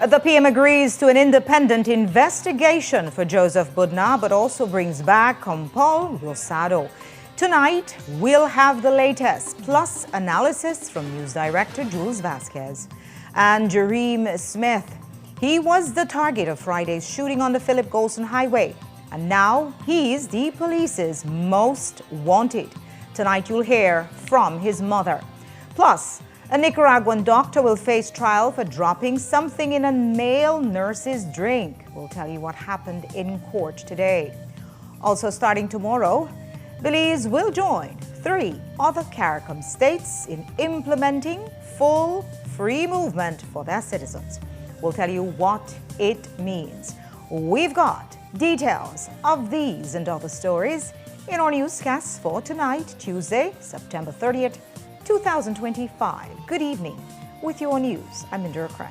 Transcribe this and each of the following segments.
The PM agrees to an independent investigation for Joseph Budna, but also brings back Paul Rosado. Tonight, we'll have the latest, plus analysis from News Director Jules Vasquez. And Jareem Smith, he was the target of Friday's shooting on the Philip Golson Highway. And now he's the police's most wanted. Tonight, you'll hear from his mother. Plus, a Nicaraguan doctor will face trial for dropping something in a male nurse's drink. We'll tell you what happened in court today. Also starting tomorrow, Belize will join 3 other CARICOM states in implementing full free movement for their citizens. We'll tell you what it means. We've got details of these and other stories in our newscast for tonight, Tuesday, September 30th, 2025. Good evening. With your news, I'm Indira Craig.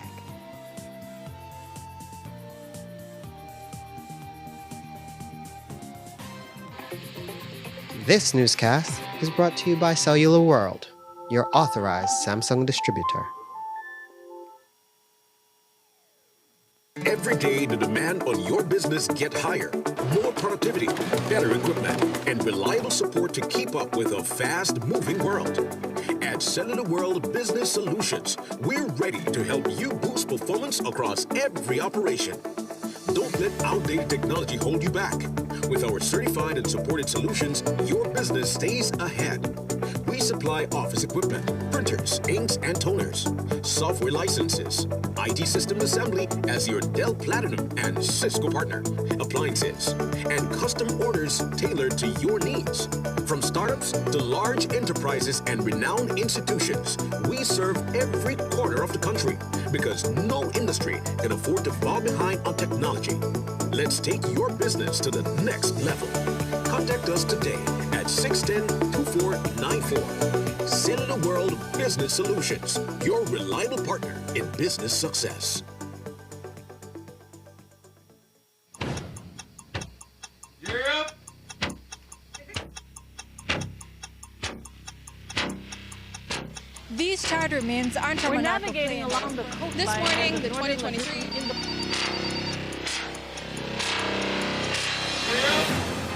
This newscast is brought to you by Cellular World, your authorized Samsung distributor. Every day, the demand on your business gets higher. More productivity, better equipment, and reliable support to keep up with a fast-moving world. At Cellular World Business Solutions, we're ready to help you boost performance across every operation. Don't let outdated technology hold you back. With our certified and supported solutions, your business stays ahead. We supply office equipment, printers, inks, and toners, software licenses, IT system assembly as your Dell Platinum and Cisco partner, appliances, and custom orders tailored to your needs. From startups to large enterprises and renowned institutions, we serve every corner of the country because no industry can afford to fall behind on technology. Let's take your business to the next level. Contact us today at 610-2494. Cellular World Business Solutions, your reliable partner in business success. These charter means aren't We're navigating along the coastline. This morning, the 2023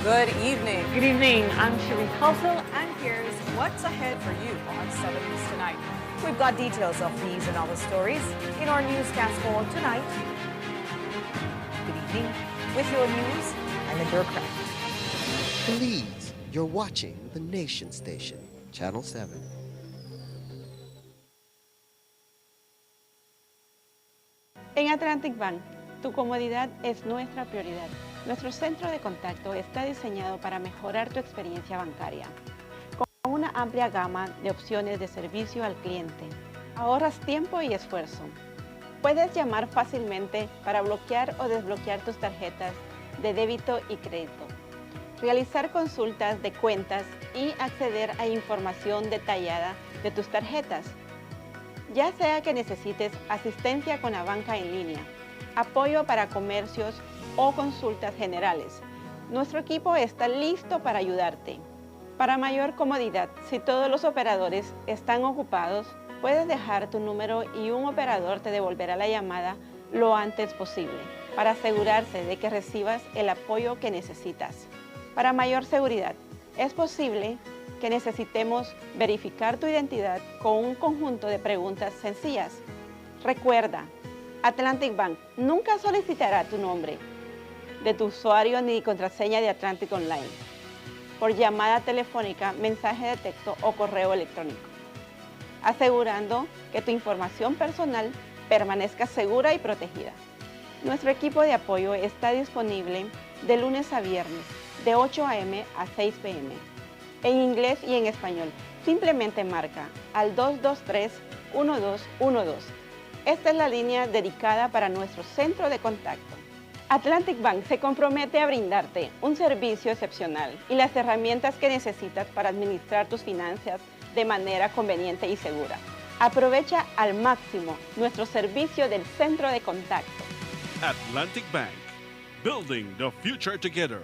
Good evening. Good evening. I'm Cherie Culsel, And here's what's ahead for you on 7 News tonight. We've got details of these and other stories in our newscast for tonight. Good evening. With your news, I'm Indira Craig. Please, you're watching the Nation Station, Channel 7. En Atlantic Bank, tu comodidad es nuestra prioridad. Nuestro centro de contacto está diseñado para mejorar tu experiencia bancaria. Con una amplia gama de opciones de servicio al cliente, ahorras tiempo y esfuerzo. Puedes llamar fácilmente para bloquear o desbloquear tus tarjetas de débito y crédito, realizar consultas de cuentas y acceder a información detallada de tus tarjetas. Ya sea que necesites asistencia con la banca en línea, apoyo para comercios o consultas generales, nuestro equipo está listo para ayudarte. Para mayor comodidad, si todos los operadores están ocupados, puedes dejar tu número y un operador te devolverá la llamada lo antes posible para asegurarse de que recibas el apoyo que necesitas. Para mayor seguridad, es posible que necesitemos verificar tu identidad con un conjunto de preguntas sencillas. Recuerda, Atlantic Bank nunca solicitará tu nombre de tu usuario ni contraseña de Atlantic Online por llamada telefónica, mensaje de texto o correo electrónico, asegurando que tu información personal permanezca segura y protegida. Nuestro equipo de apoyo está disponible de lunes a viernes, de 8 a.m. a 6 p.m., en inglés y en español. Simplemente marca al 223-1212. Esta es la línea dedicada para nuestro centro de contacto. Atlantic Bank se compromete a brindarte un servicio excepcional y las herramientas que necesitas para administrar tus finanzas de manera conveniente y segura. Aprovecha al máximo nuestro servicio del centro de contacto. Atlantic Bank, building the future together.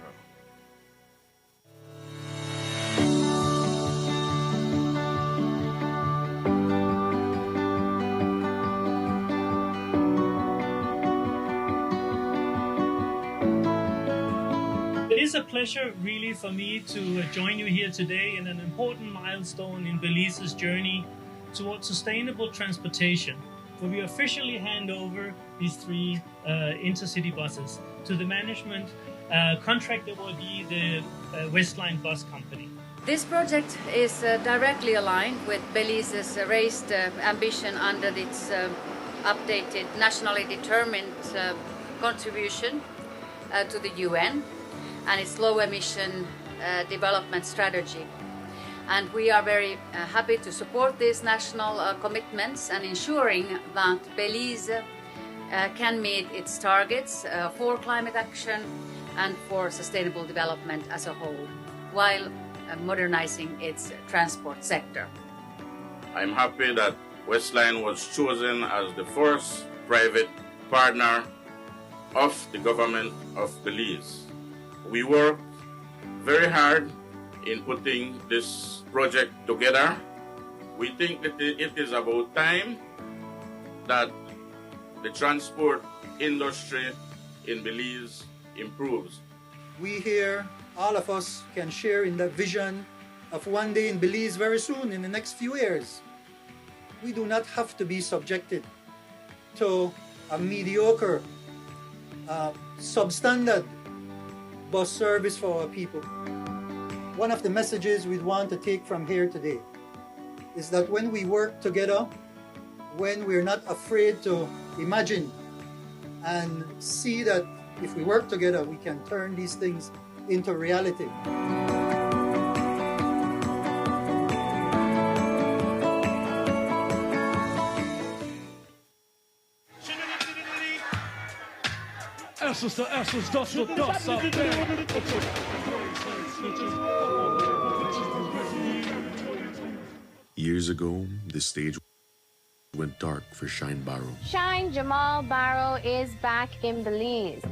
a pleasure really for me to join you here today in an important milestone in Belize's journey towards sustainable transportation, where we officially hand over these 3 intercity buses to the management contract awardee, the Westline Bus Company. This project is directly aligned with Belize's raised ambition under its updated nationally determined contribution to the UN and its low emission development strategy. And we are very happy to support these national commitments and ensuring that Belize can meet its targets for climate action and for sustainable development as a whole, while modernizing its transport sector. I'm happy that Westline was chosen as the first private partner of the government of Belize. We worked very hard in putting this project together. We think that it is about time that the transport industry in Belize improves. We here, all of us, can share in the vision of one day in Belize very soon, in the next few years. We do not have to be subjected to a mediocre, substandard bus service for our people. One of the messages we want to take from here today is that when we work together, when we're not afraid to imagine and see that if we work together, we can turn these things into reality. Years ago, the stage went dark for Shine Barrow. Shine Jamal Barrow is back in Belize.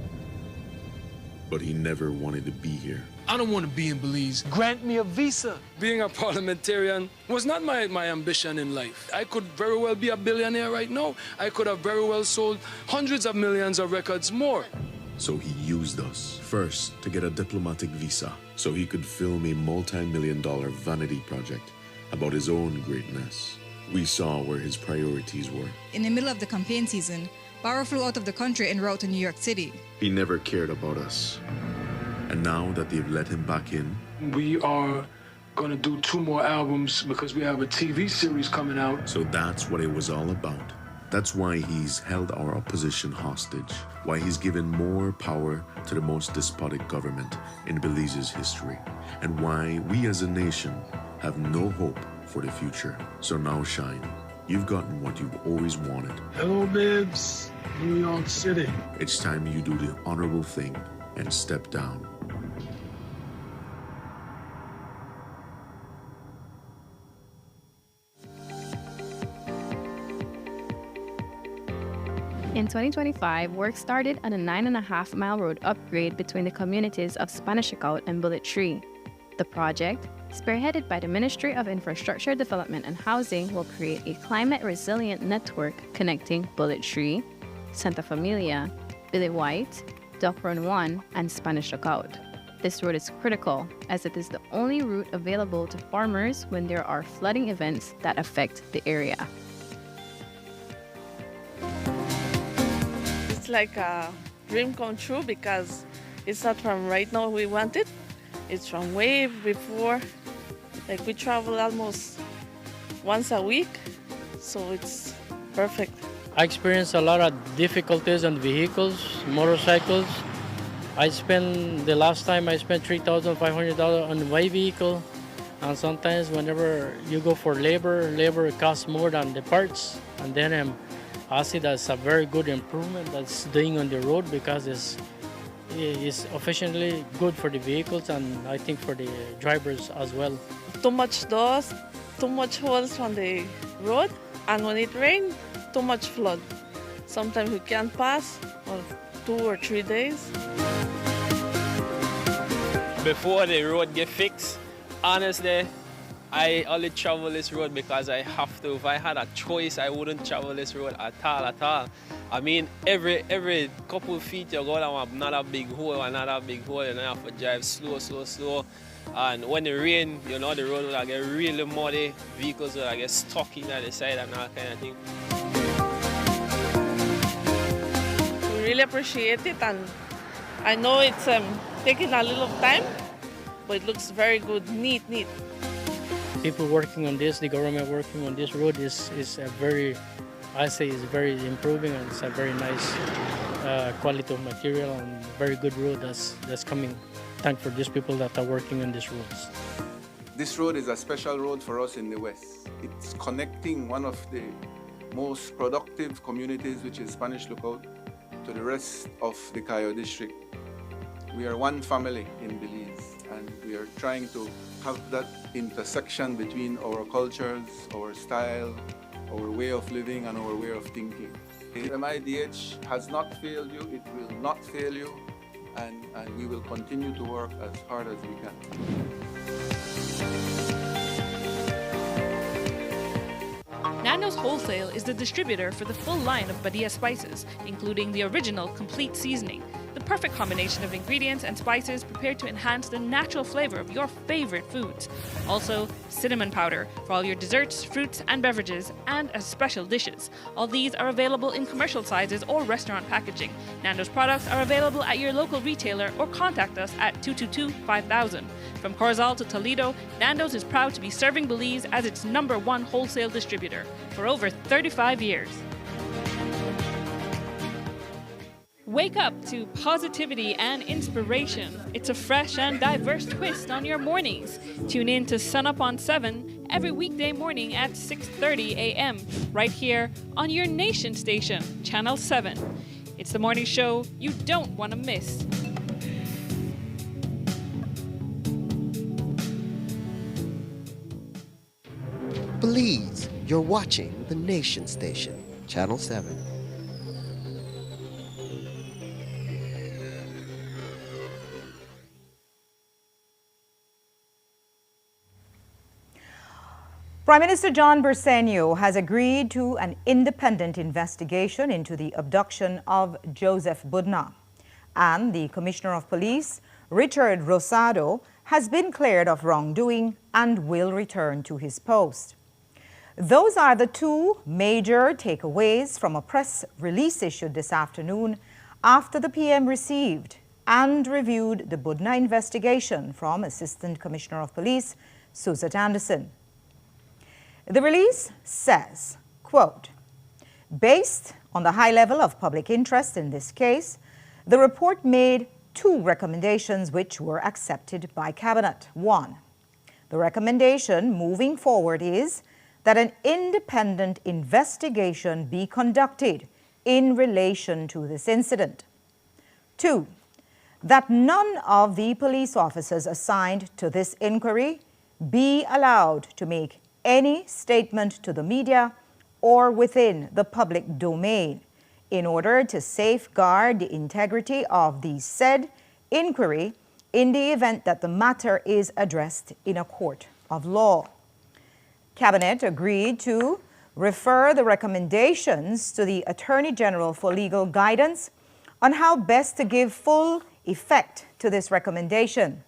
But he never wanted to be here. I don't want to be in Belize. Grant me a visa. Being a parliamentarian was not my ambition in life. I could very well be a billionaire right now. I could have very well sold hundreds of millions of records more. So he used us first to get a diplomatic visa so he could film a multi-million-dollar vanity project about his own greatness. We saw where his priorities were. In the middle of the campaign season, Barrow flew out of the country en route to New York City. He never cared about us. And now that they've let him back in, We are going to do 2 more albums because we have a TV series coming out. so that's what it was all about. That's why he's held our opposition hostage, why he's given more power to the most despotic government in Belize's history, and why we as a nation have no hope for the future. So now, Shine, you've gotten what you've always wanted. Hello, babes. New York City. It's time you do the honorable thing and step down. In 2025, work started on a 9.5-mile road upgrade between the communities of Spanish Lookout and Bullet Tree. The project, spearheaded by the Ministry of Infrastructure Development and Housing, will create a climate-resilient network connecting Bullet Tree, Santa Familia, Billy White, Duck Run 1, and Spanish Lookout. This road is critical as it is the only route available to farmers when there are flooding events that affect the area. It's like a dream come true because it's not from right now we want it. It's from way before. Like we travel almost once a week, so it's perfect. I experienced a lot of difficulties on vehicles, motorcycles. The last time I spent $3,500 on my vehicle. And sometimes whenever you go for labor costs more than the parts. And then I see that's a very good improvement that's doing on the road because it's efficiently good for the vehicles and I think for the drivers as well. Too much dust, too much holes on the road, and when it rains, too much flood. Sometimes we can't pass for 2 or 3 days. Before the road get fixed, honestly, I only travel this road because I have to. If I had a choice, I wouldn't travel this road at all. I mean, every couple of feet you go down another big hole, and I have to drive slow. And when it rains, you know, the road will get really muddy, vehicles will get stuck in at the side and all kind of thing. We really appreciate it, and I know it's taking a little time, but it looks very good, neat. People working on this, the government working on this road is a very, I say, is very improving, and it's a very nice quality of material and very good road that's coming. Thank for these people that are working on these roads. This road is a special road for us in the West. It's connecting one of the most productive communities, which is Spanish Lookout, to the rest of the Cayo district. We are one family in Belize, and we are trying to have that intersection between our cultures, our style, our way of living, and our way of thinking. The MIDH has not failed you, it will not fail you, and we will continue to work as hard as we can. Nando's Wholesale is the distributor for the full line of Badia spices, including the original complete seasoning, the perfect combination of ingredients and spices prepared to enhance the natural flavor of your favorite foods. Also, cinnamon powder for all your desserts, fruits, and beverages, and as special dishes. All these are available in commercial sizes or restaurant packaging. Nando's products are available at your local retailer or contact us at 222-5000. From Corozal to Toledo, Nando's is proud to be serving Belize as its #1 wholesale distributor for over 35 years. Wake up to positivity and inspiration. It's a fresh and diverse twist on your mornings. Tune in to Sun Up on 7 every weekday morning at 6:30 a.m. right here on your nation station, Channel 7. It's the morning show you don't want to miss. Belize, you're watching the Nation Station, Channel 7. Prime Minister John Bersenio has agreed to an independent investigation into the abduction of Joseph Budna. And the Commissioner of Police, Richard Rosado, has been cleared of wrongdoing and will return to his post. Those are the two major takeaways from a press release issued this afternoon after the PM received and reviewed the Budna investigation from Assistant Commissioner of Police, Suzette Anderson. The release says, quote, based on the high level of public interest in this case, the report made two recommendations which were accepted by Cabinet. One, the recommendation moving forward is that an independent investigation be conducted in relation to this incident. Two, that none of the police officers assigned to this inquiry be allowed to make any statement to the media or within the public domain in order to safeguard the integrity of the said inquiry in the event that the matter is addressed in a court of law. Cabinet agreed to refer the recommendations to the Attorney General for legal guidance on how best to give full effect to this recommendation.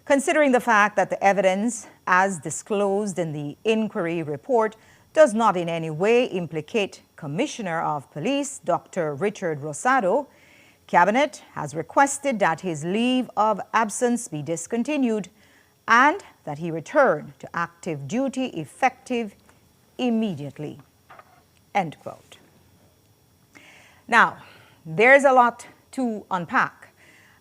Considering the fact that the evidence, as disclosed in the inquiry report, does not in any way implicate Commissioner of Police Dr. Richard Rosado, Cabinet has requested that his leave of absence be discontinued and that he return to active duty effective immediately. End quote. Now, there's a lot to unpack.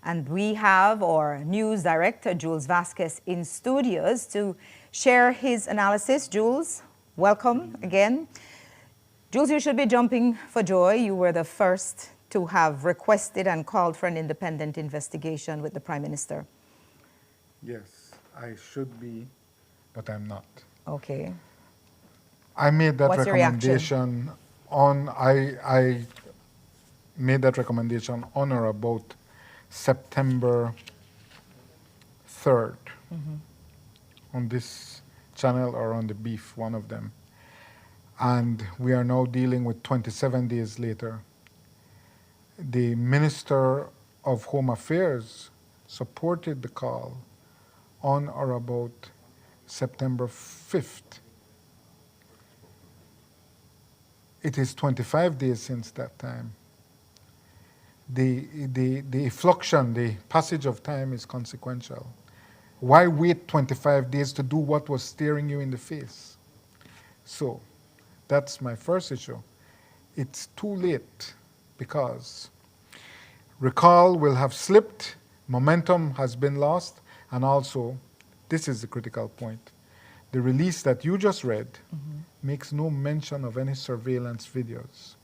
And we have our news director, Jules Vasquez, in studios to share his analysis. Jules, welcome again. Jules, you should be jumping for joy. You were the first to have requested and called for an independent investigation with the Prime Minister. Yes, I should be, but I'm not. Okay. I made that What's recommendation on, I made that recommendation on or about September 3rd on this channel or on the beef, one of them. And we are now dealing with 27 days later. The Minister of Home Affairs supported the call on or about September 5th. It is 25 days since that time. The effluxion, the passage of time is consequential. Why wait 25 days to do what was staring you in the face? So that's my first issue. It's too late because recall will have slipped, momentum has been lost, and also, this is the critical point, the release that you just read makes no mention of any surveillance videos.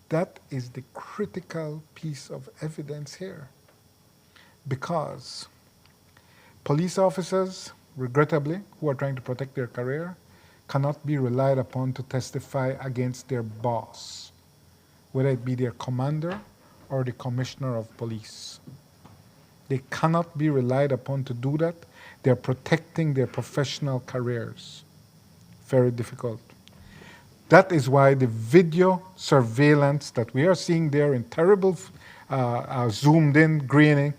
That is the critical piece of evidence here. Because police officers, regrettably, who are trying to protect their career, cannot be relied upon to testify against their boss, whether it be their commander or the commissioner of police. They cannot be relied upon to do that. They're protecting their professional careers. Very difficult. That is why the video surveillance that we are seeing there in terrible zoomed in graining,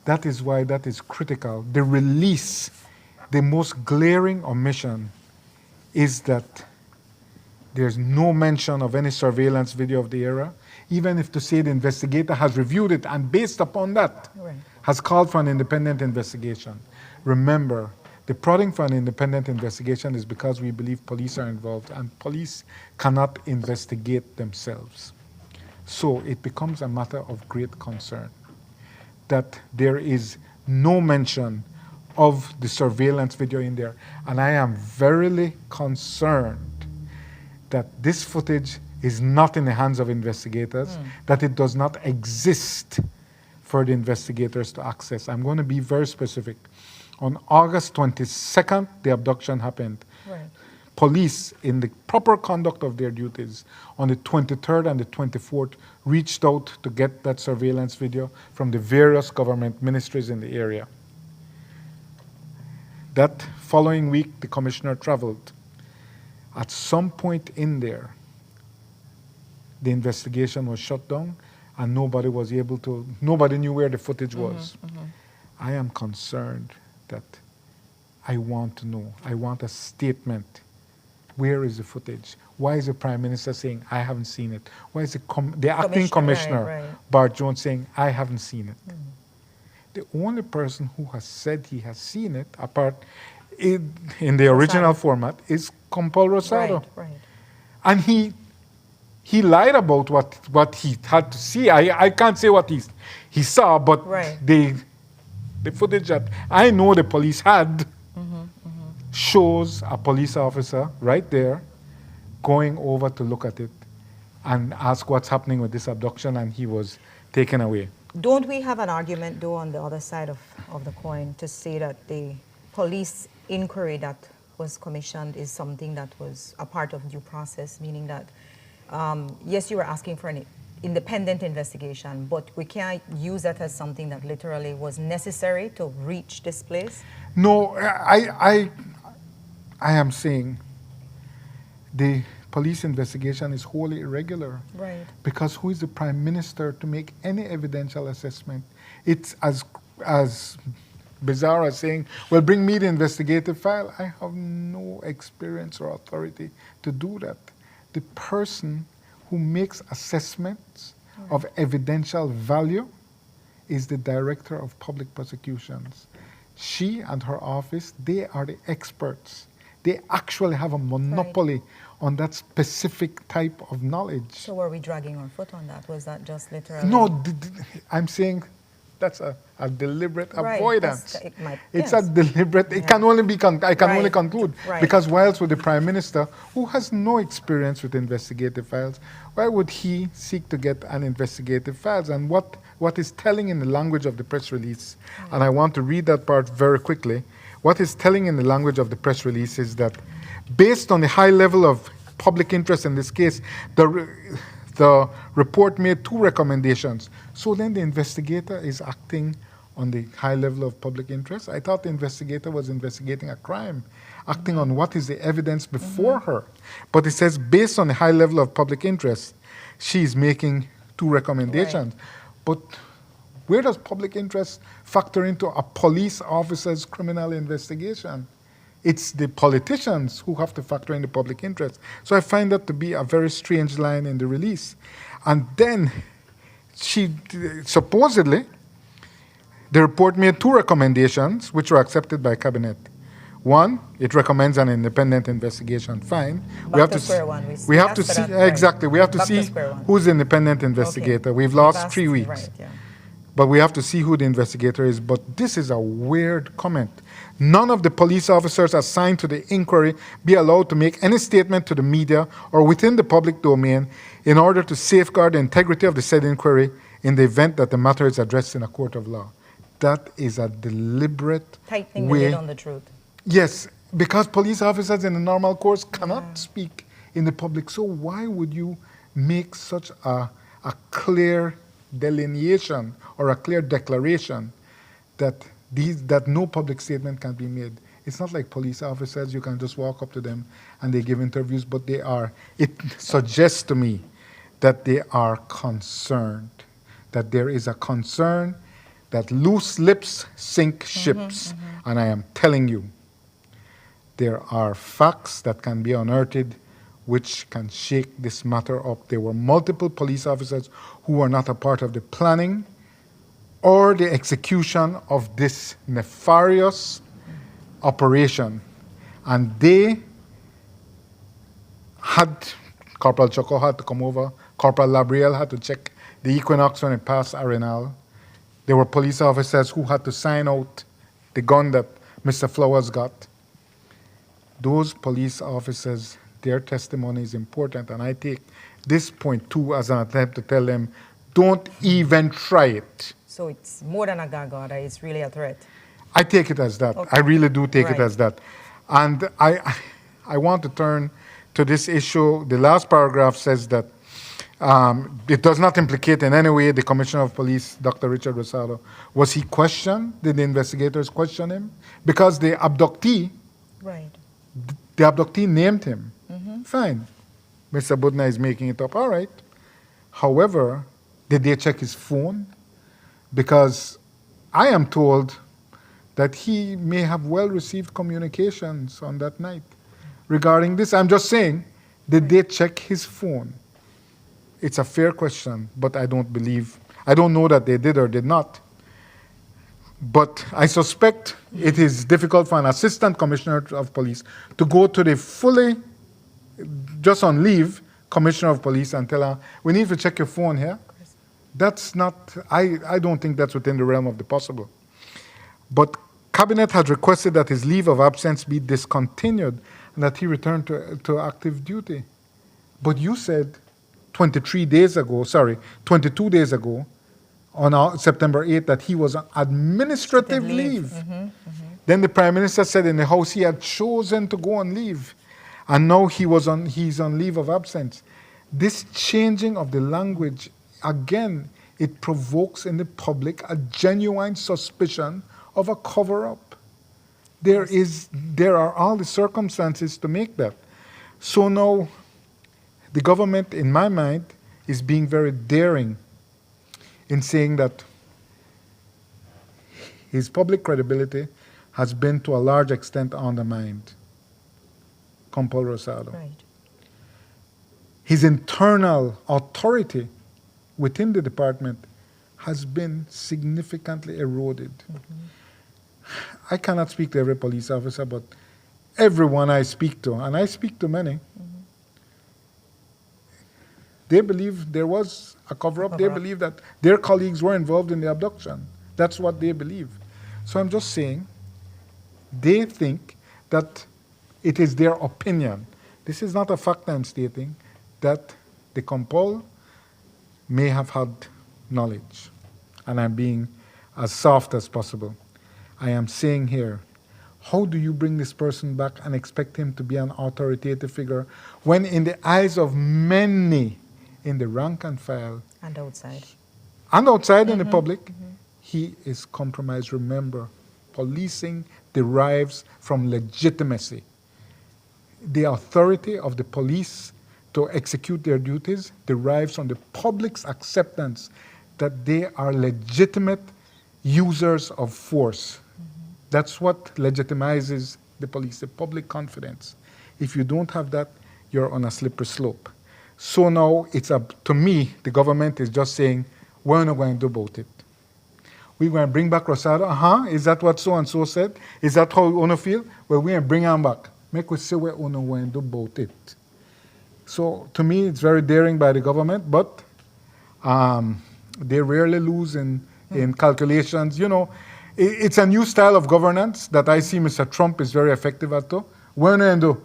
that is why that is critical. The release, the most glaring omission is that there's no mention of any surveillance video of the era, even if to say the investigator has reviewed it and based upon that has called for an independent investigation. Remember, the prodding for an independent investigation is because we believe police are involved and police cannot investigate themselves. So it becomes a matter of great concern that there is no mention of the surveillance video in there. And I am verily concerned that this footage is not in the hands of investigators, that it does not exist for the investigators to access. I'm going to be very specific. On August 22nd, the abduction happened. Right. Police, in the proper conduct of their duties, on the 23rd and the 24th, reached out to get that surveillance video from the various government ministries in the area. That following week, the commissioner traveled. At some point in there, the investigation was shut down and nobody was able to, nobody knew where the footage was. I am concerned that I want to know, I want a statement. Where is the footage? Why is the Prime Minister saying, I haven't seen it? Why is the acting commissioner, Bart Jones, saying, I haven't seen it? The only person who has said he has seen it, apart in the original format, is Compol Rosado. And he lied about what he had to see. I can't say what he saw, but the footage that I know the police had shows a police officer right there going over to look at it and ask what's happening with this abduction, and he was taken away. Don't we have an argument, though, on the other side of the coin to say that the police inquiry that was commissioned is something that was a part of due process, meaning that, yes, you were asking for an independent investigation, but we can't use that as something that literally was necessary to reach this place? No, I am saying the police investigation is wholly irregular. Right. Because who is the Prime Minister to make any evidential assessment? It's as bizarre as saying, well, bring me the investigative file. I have no experience or authority to do that. The person who makes assessments of evidential value is the Director of Public Prosecutions. She and her office, they are the experts. They actually have a monopoly on that specific type of knowledge. So were we dragging our foot on that? Was that just literally? No, I'm saying that's a deliberate avoidance. It's a deliberate, it can only be, I can only conclude, because whilst with the Prime Minister, who has no experience with investigative files, why would he seek to get an investigative files? And what is telling in the language of the press release, and I want to read that part very quickly, what is telling in the language of the press release is that based on the high level of public interest in this case, the report made 2 recommendations. So then the investigator is acting on the high level of public interest. I thought the investigator was investigating a crime, acting on what is the evidence before her. But it says based on the high level of public interest, she's making 2 recommendations. Right. But where does public interest factor into a police officer's criminal investigation? It's the politicians who have to factor in the public interest. So I find that to be a very strange line in the release. And then she supposedly, the report made 2 recommendations which were accepted by cabinet. 1, it recommends an independent investigation. Fine. We have to see exactly. We have to see who's the independent investigator. Okay. We've lost 3 weeks. Right, yeah. But we have to see who the investigator is. But this is a weird comment. None of the police officers assigned to the inquiry be allowed to make any statement to the media or within the public domain in order to safeguard the integrity of the said inquiry in the event that the matter is addressed in a court of law. That is a deliberate tightening the lid on the truth. Yes, because police officers in the normal course cannot speak in the public. So why would you make such a clear delineation or a clear declaration that no public statement can be made? It's not like police officers, you can just walk up to them and they give interviews, but it suggests to me that they are concerned, that there is a concern that loose lips sink ships. And I am telling you, there are facts that can be unearthed which can shake this matter up. There were multiple police officers who were not a part of the planning or the execution of this nefarious operation. And they Corporal Choco had to come over, Corporal Labriel had to check the Equinox when it passed Arenal. There were police officers who had to sign out the gun that Mr. Flowers got. Those police officers, their testimony is important, and I take this point too as an attempt to tell them, don't even try it. So it's more than a gag order, it's really a threat. I take it as that. Okay. I really do take it as that. And I want to turn to this issue. The last paragraph says that it does not implicate in any way the Commissioner of Police, Dr. Richard Rosado. Was he questioned? Did the investigators question him? Because the abductee, the abductee named him. Fine. Mr. Budna is making it up. All right. However, did they check his phone? Because I am told that he may have well received communications on that night regarding this. I'm just saying, did they check his phone? It's a fair question, but I don't know that they did or did not. But I suspect it is difficult for an assistant commissioner of police to go to the fully, just on leave, commissioner of police and tell her, we need to check your phone here. That's not, I don't think that's within the realm of the possible. But Cabinet had requested that his leave of absence be discontinued and that he return to active duty. But you said 22 days ago, on September 8th, that he was on administrative leave. Then the Prime Minister said in the House he had chosen to go on leave. And now he's on leave of absence. This changing of the language, again, it provokes in the public a genuine suspicion of a cover-up. There are all the circumstances to make that. So now, the government, in my mind, is being very daring in saying that his public credibility has been to a large extent undermined. Compol Rosado. Right. His internal authority within the department has been significantly eroded. I cannot speak to every police officer, but everyone I speak to, and I speak to many, they believe there was a cover-up. They believe that their colleagues were involved in the abduction. That's what they believe. So I'm just saying, they think that it is their opinion. This is not a fact I'm stating, that the Compol may have had knowledge. And I'm being as soft as possible. I am saying here, how do you bring this person back and expect him to be an authoritative figure when in the eyes of many in the rank and file and outside in the public, he is compromised. Remember, policing derives from legitimacy. The authority of the police to execute their duties derives from the public's acceptance that they are legitimate users of force. That's what legitimizes the police, the public confidence. If you don't have that, you're on a slippery slope. So now it's up to me, the government is just saying, we're not going to do about it. We're going to bring back Rosado. Is that what so-and-so said? Is that how you feel? Well, we're going to bring them back. Make us say we're going to do about it. So to me, it's very daring by the government, but they rarely lose in calculations. You know, it's a new style of governance that I see Mr. Trump is very effective at. What are you going to do?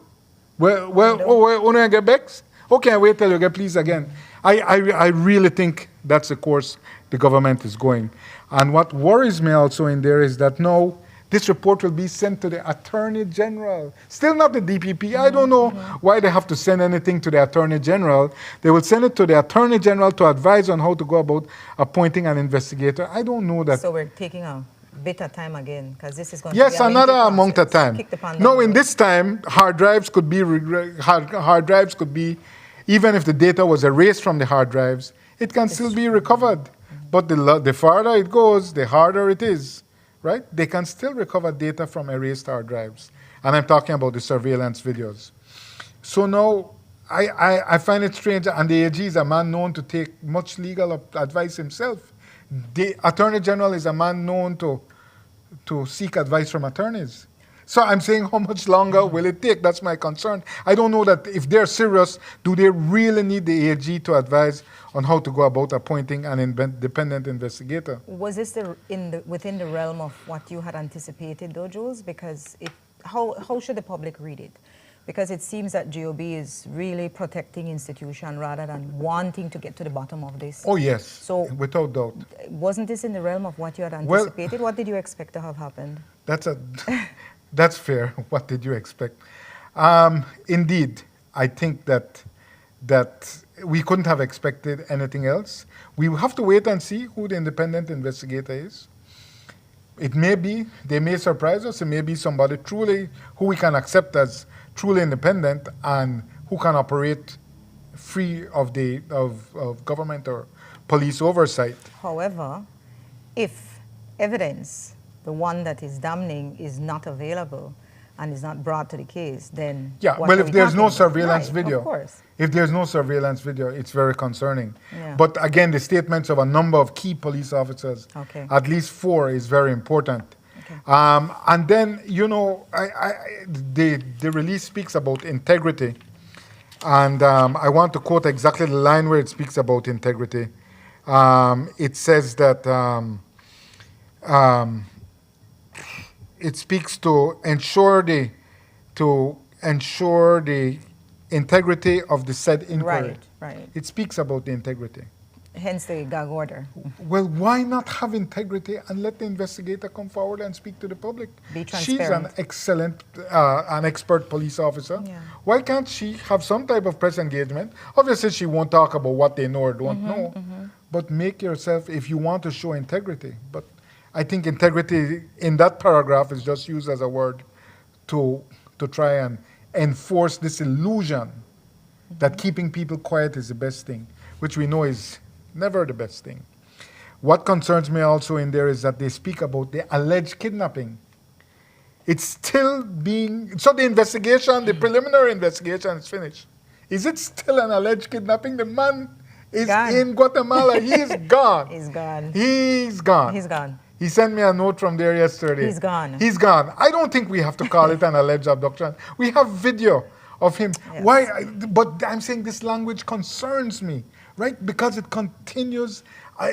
We're going to get back? Okay, wait till you get pleased again. I really think that's the course the government is going. And what worries me also in there is that now this report will be sent to the Attorney General. Still not the DPP. I don't know why they have to send anything to the Attorney General. They will send it to the Attorney General to advise on how to go about appointing an investigator. I don't know that. So we're taking a bit of time again, because this is going to be another amount of time. No, in road. This time, hard drives could be, even if the data was erased from the hard drives, it can still be recovered. But the farther it goes, the harder it is, right? They can still recover data from erased hard drives. And I'm talking about the surveillance videos. So now, I find it strange, and the AG is a man known to take much legal advice himself. The Attorney General is a man known to seek advice from attorneys. So I'm saying, how much longer will it take? That's my concern. I don't know that if they're serious, do they really need the AG to advise on how to go about appointing an independent investigator? Was this within the realm of what you had anticipated, though, Jules? Because how should the public read it? Because it seems that GOB is really protecting institution rather than wanting to get to the bottom of this. Oh, yes, so without doubt. Wasn't this in the realm of what you had anticipated? What did you expect to have happened? That's fair. What did you expect? Indeed, I think that we couldn't have expected anything else. We have to wait and see who the independent investigator is. It may be, they may surprise us. It may be somebody truly who we can accept as truly independent and who can operate free of government or police oversight. However, if evidence, the one that is damning, is not available and is not brought to the case, then well, if there's no surveillance video, of course. If there's no surveillance video, it's very concerning. Yeah. But again, the statements of a number of key police officers, at least 4, is very important. Okay. And then, you know, the release speaks about integrity. And I want to quote exactly the line where it speaks about integrity. It says that it speaks to ensure the integrity of the said inquiry. Right. It speaks about the integrity. Hence the gag order. Well, why not have integrity and let the investigator come forward and speak to the public? Be transparent. She's an excellent, an expert police officer. Yeah. Why can't she have some type of press engagement? Obviously, she won't talk about what they know or don't know, but make yourself, if you want to show integrity. But I think integrity in that paragraph is just used as a word to try and enforce this illusion that keeping people quiet is the best thing, which we know is never the best thing. What concerns me also in there is that they speak about the alleged kidnapping. It's still being, so the investigation, the preliminary investigation is finished. Is it still an alleged kidnapping? The man is in Guatemala. He is gone. He's gone. He's gone. He's gone. He sent me a note from there yesterday. He's gone. He's gone. I don't think we have to call it an alleged abduction. We have video of him. Yes. Why? But I'm saying this language concerns me, right? Because it continues.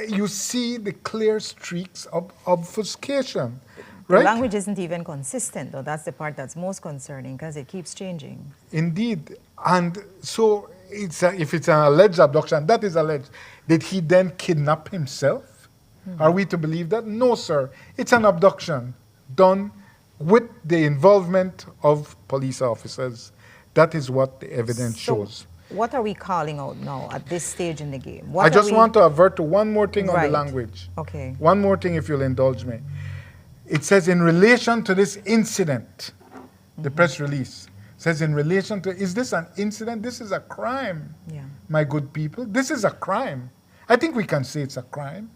You see the clear streaks of obfuscation, right? The language isn't even consistent, though. That's the part that's most concerning, because it keeps changing. Indeed. And so if it's an alleged abduction, that is alleged. Did he then kidnap himself? Are we to believe that? No, sir. It's an abduction done with the involvement of police officers. That is what the evidence shows. What are we calling out now at this stage in the game? I just want to avert to one more thing on the language. Okay. One more thing, if you'll indulge me. It says in relation to this incident, the press release says in relation to, is this an incident? This is a crime, my good people. This is a crime. I think we can say it's a crime.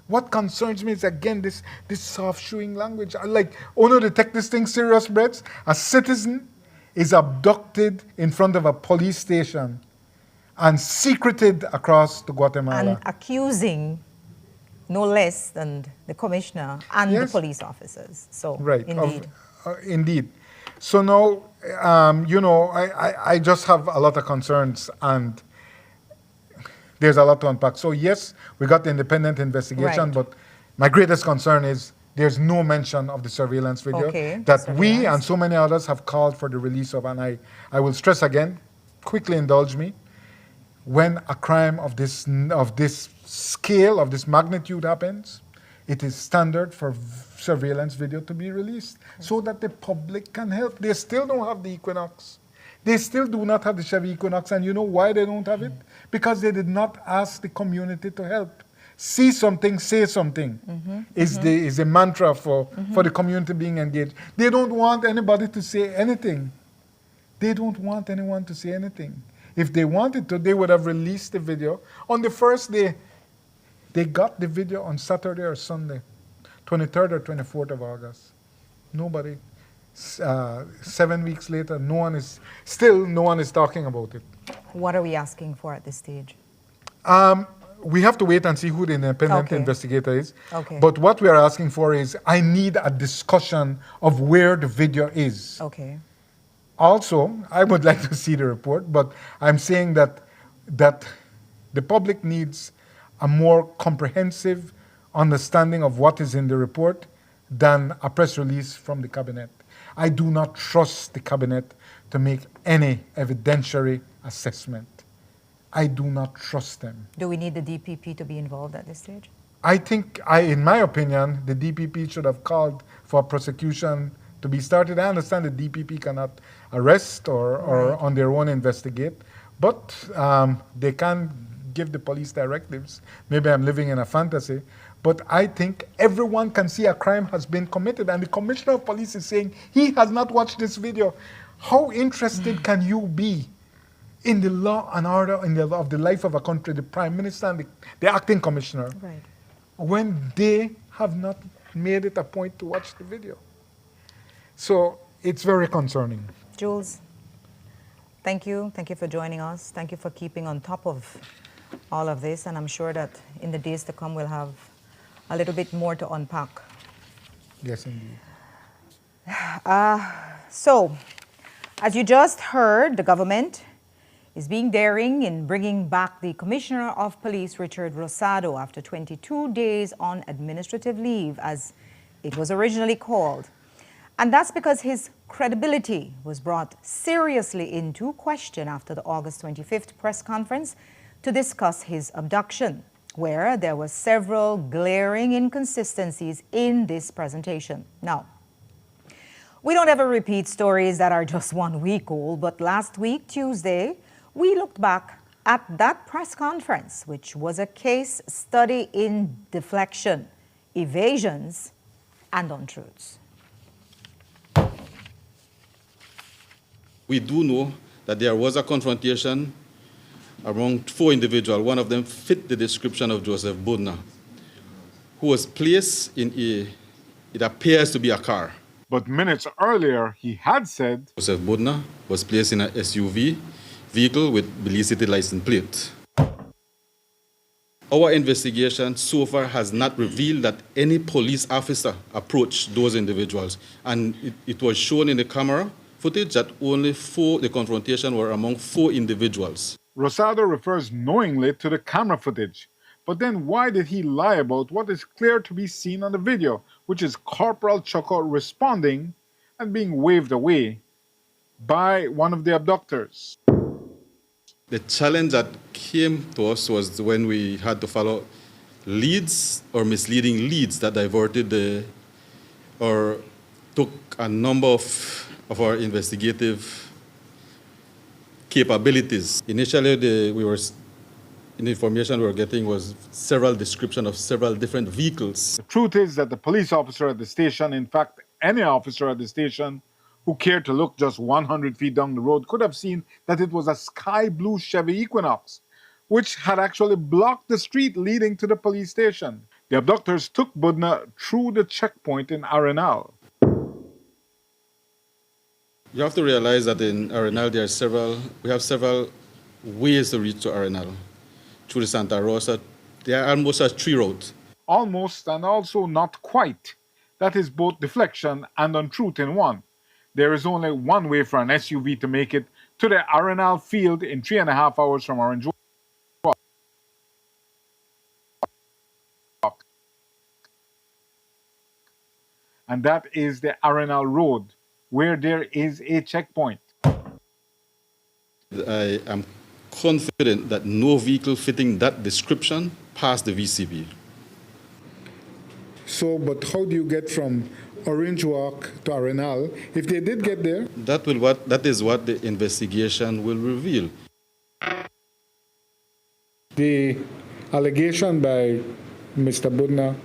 What concerns me is, again, this soft-shoeing language. Like, oh no, they take this thing serious, Brett. A citizen is abducted in front of a police station and secreted across to Guatemala. And accusing no less than the commissioner and the police officers. So, right, indeed. Indeed. So now, you know, I just have a lot of concerns, and there's a lot to unpack. So yes, we got the independent investigation, but my greatest concern is there's no mention of the surveillance video that we and so many others have called for the release of. And I will stress again, quickly indulge me, when a crime of this scale, of this magnitude happens, it is standard for surveillance video to be released so that the public can help. They still don't have the Equinox. They still do not have the Chevy Equinox, and you know why they don't have it? Because they did not ask the community to help. See something, say something is the mantra for the community being engaged. They don't want anybody to say anything. They don't want anyone to say anything. If they wanted to, they would have released the video. On the first day, they got the video on Saturday or Sunday, 23rd or 24th of August. Nobody. 7 weeks later, no one is talking about it. What are we asking for at this stage? We have to wait and see who the independent investigator is. Okay. But what we are asking for is, I need a discussion of where the video is. Okay. Also, I would like to see the report, but I'm saying that the public needs a more comprehensive understanding of what is in the report than a press release from the cabinet. I do not trust the cabinet to make any evidentiary assessment. I do not trust them. Do we need the DPP to be involved at this stage? I think, in my opinion, the DPP should have called for prosecution to be started. I understand the DPP cannot arrest or on their own investigate, but they can give the police directives. Maybe I'm living in a fantasy, but I think everyone can see a crime has been committed, and the commissioner of police is saying he has not watched this video. How interested can you be in the law and order of the life of a country, the prime minister and the acting commissioner, when they have not made it a point to watch the video? So it's very concerning. Jules, thank you. Thank you for joining us. Thank you for keeping on top of all of this. And I'm sure that in the days to come, we'll have a little bit more to unpack. Yes, indeed. So, as you just heard, the government is being daring in bringing back the Commissioner of Police, Richard Rosado, after 22 days on administrative leave, as it was originally called. And that's because his credibility was brought seriously into question after the August 25th press conference to discuss his abduction, where there were several glaring inconsistencies in this presentation. Now, we don't ever repeat stories that are just 1 week old, but last week, Tuesday, we looked back at that press conference, which was a case study in deflection, evasions, and untruths. We do know that there was a confrontation among 4 individuals. One of them fit the description of Joseph Budna, who was placed in it appears to be a car. But minutes earlier, he had said Joseph Budna was placed in an SUV vehicle with Belize City license plate. Our investigation so far has not revealed that any police officer approached those individuals, and it was shown in the camera footage that only the confrontation were among 4 individuals. Rosado refers knowingly to the camera footage, but then why did he lie about what is clear to be seen on the video, which is Corporal Choco responding and being waved away by one of the abductors? The challenge that came to us was when we had to follow leads or misleading leads that diverted or took a number of our investigative capabilities. Initially, in the information we were getting was several description of several different vehicles. The truth is that the police officer at the station, in fact, any officer at the station who cared to look just 100 feet down the road, could have seen that it was a sky blue Chevy Equinox, which had actually blocked the street leading to the police station. The abductors took Budna through the checkpoint in Arenal. You have to realize that in Arenal we have several ways to reach to Arenal. Through the Santa Rosa, they are almost a 3 route. Almost and also not quite. That is both deflection and untruth in one. There is only one way for an SUV to make it to the Arenal field in 3.5 hours from Orange Walk. And that is the Arenal Road, where there is a checkpoint. I am confident that no vehicle fitting that description passed the VCB. So, but how do you get from Orange Walk to Arenal if they did get there? That is what the investigation will reveal. The allegation by Mr. Budna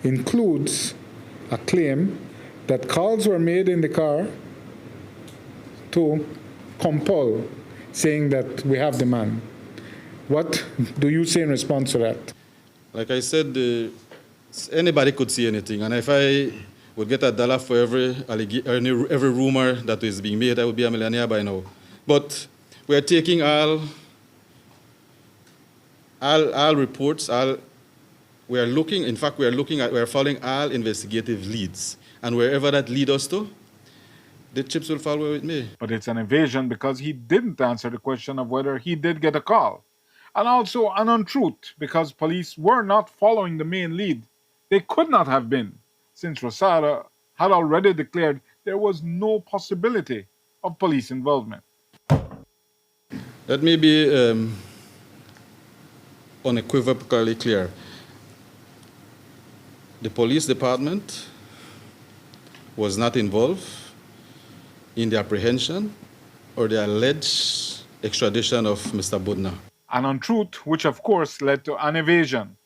includes a claim that calls were made in the car to compel, saying that we have the man. What do you say in response to that? Like I said, anybody could see anything, and if I would get $1 for every rumor that is being made, I would be a millionaire by now. But we are taking all reports. We are following all investigative leads, and wherever that leads us to, the chips will fall where it may. But it's an evasion because he didn't answer the question of whether he did get a call. And also an untruth because police were not following the main lead. They could not have been, since Rosada had already declared there was no possibility of police involvement. Let me be unequivocally clear. The police department was not involved in the apprehension or the alleged extradition of Mr. Budna. An untruth, which of course led to an evasion.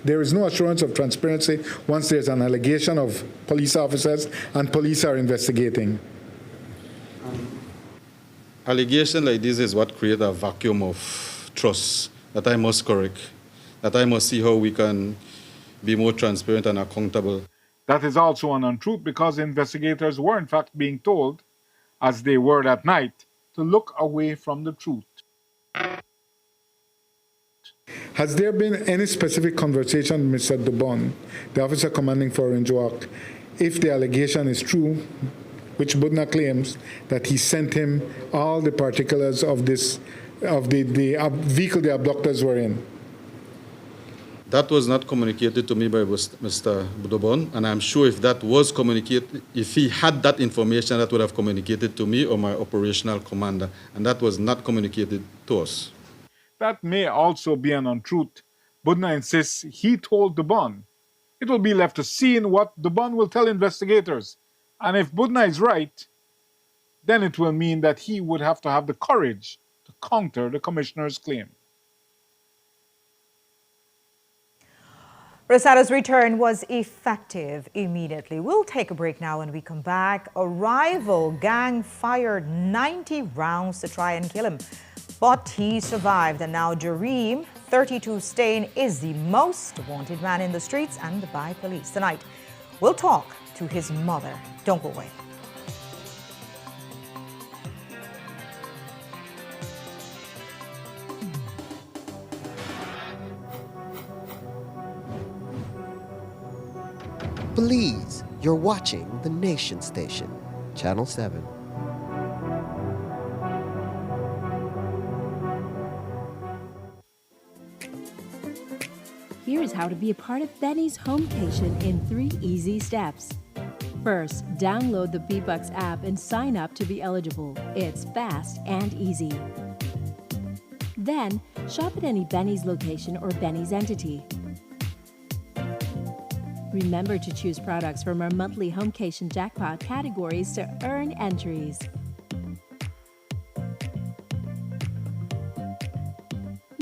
There is no assurance of transparency once there's an allegation of police officers and police are investigating. Allegation like this is what creates a vacuum of trust that I must correct, that I must see how we can be more transparent and accountable. That is also an untruth because investigators were in fact being told, as they were that night, to look away from the truth. Has there been any specific conversation with Mr. Dubon, the officer commanding for Orange Walk, if the allegation is true, which Budna claims that he sent him all the particulars of the vehicle the abductors were in? That was not communicated to me by Mr. Dubon, and I'm sure if that was communicated, if he had that information, that would have communicated to me or my operational commander, and that was not communicated to us. That may also be an untruth. Budna insists he told Dubon. It will be left to see in what Dubon will tell investigators. And if Budna is right, then it will mean that he would have to have the courage to counter the commissioner's claim. Rosada's return was effective immediately. We'll take a break now. When we come back, a rival gang fired 90 rounds to try and kill him. But he survived, and now Jareem, 32 Stain, is the most wanted man in the streets and by police. Tonight, we'll talk to his mother. Don't go away. Please, you're watching the Nation Station, Channel 7. Here's how to be a part of Benny's Homecation in 3 easy steps. First, download the B-Bucks app and sign up to be eligible. It's fast and easy. Then, shop at any Benny's location or Benny's entity. Remember to choose products from our monthly Homecation jackpot categories to earn entries.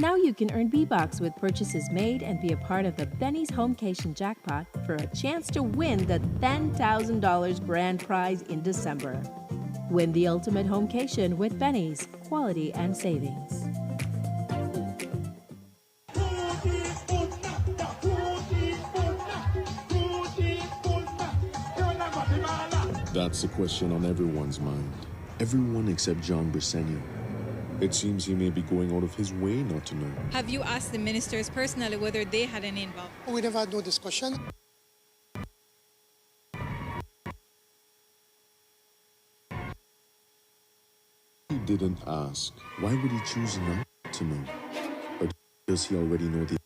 Now you can earn B-Bucks with purchases made and be a part of the Benny's Homecation Jackpot for a chance to win the $10,000 grand prize in December. Win the ultimate homecation with Benny's, quality and savings. That's the question on everyone's mind. Everyone except John Briceño. It seems he may be going out of his way not to know. Have you asked the ministers personally whether they had any involvement? We never had no discussion. He didn't ask. Why would he choose not to know? Or does he already know the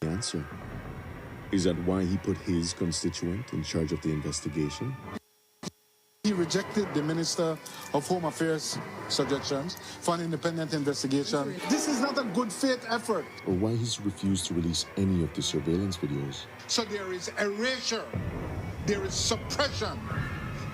answer? Is that why he put his constituent in charge of the investigation? He rejected the Minister of Home Affairs suggestions for an independent investigation. This is not a good faith effort. Or why he's refused to release any of the surveillance videos? So there is erasure, there is suppression,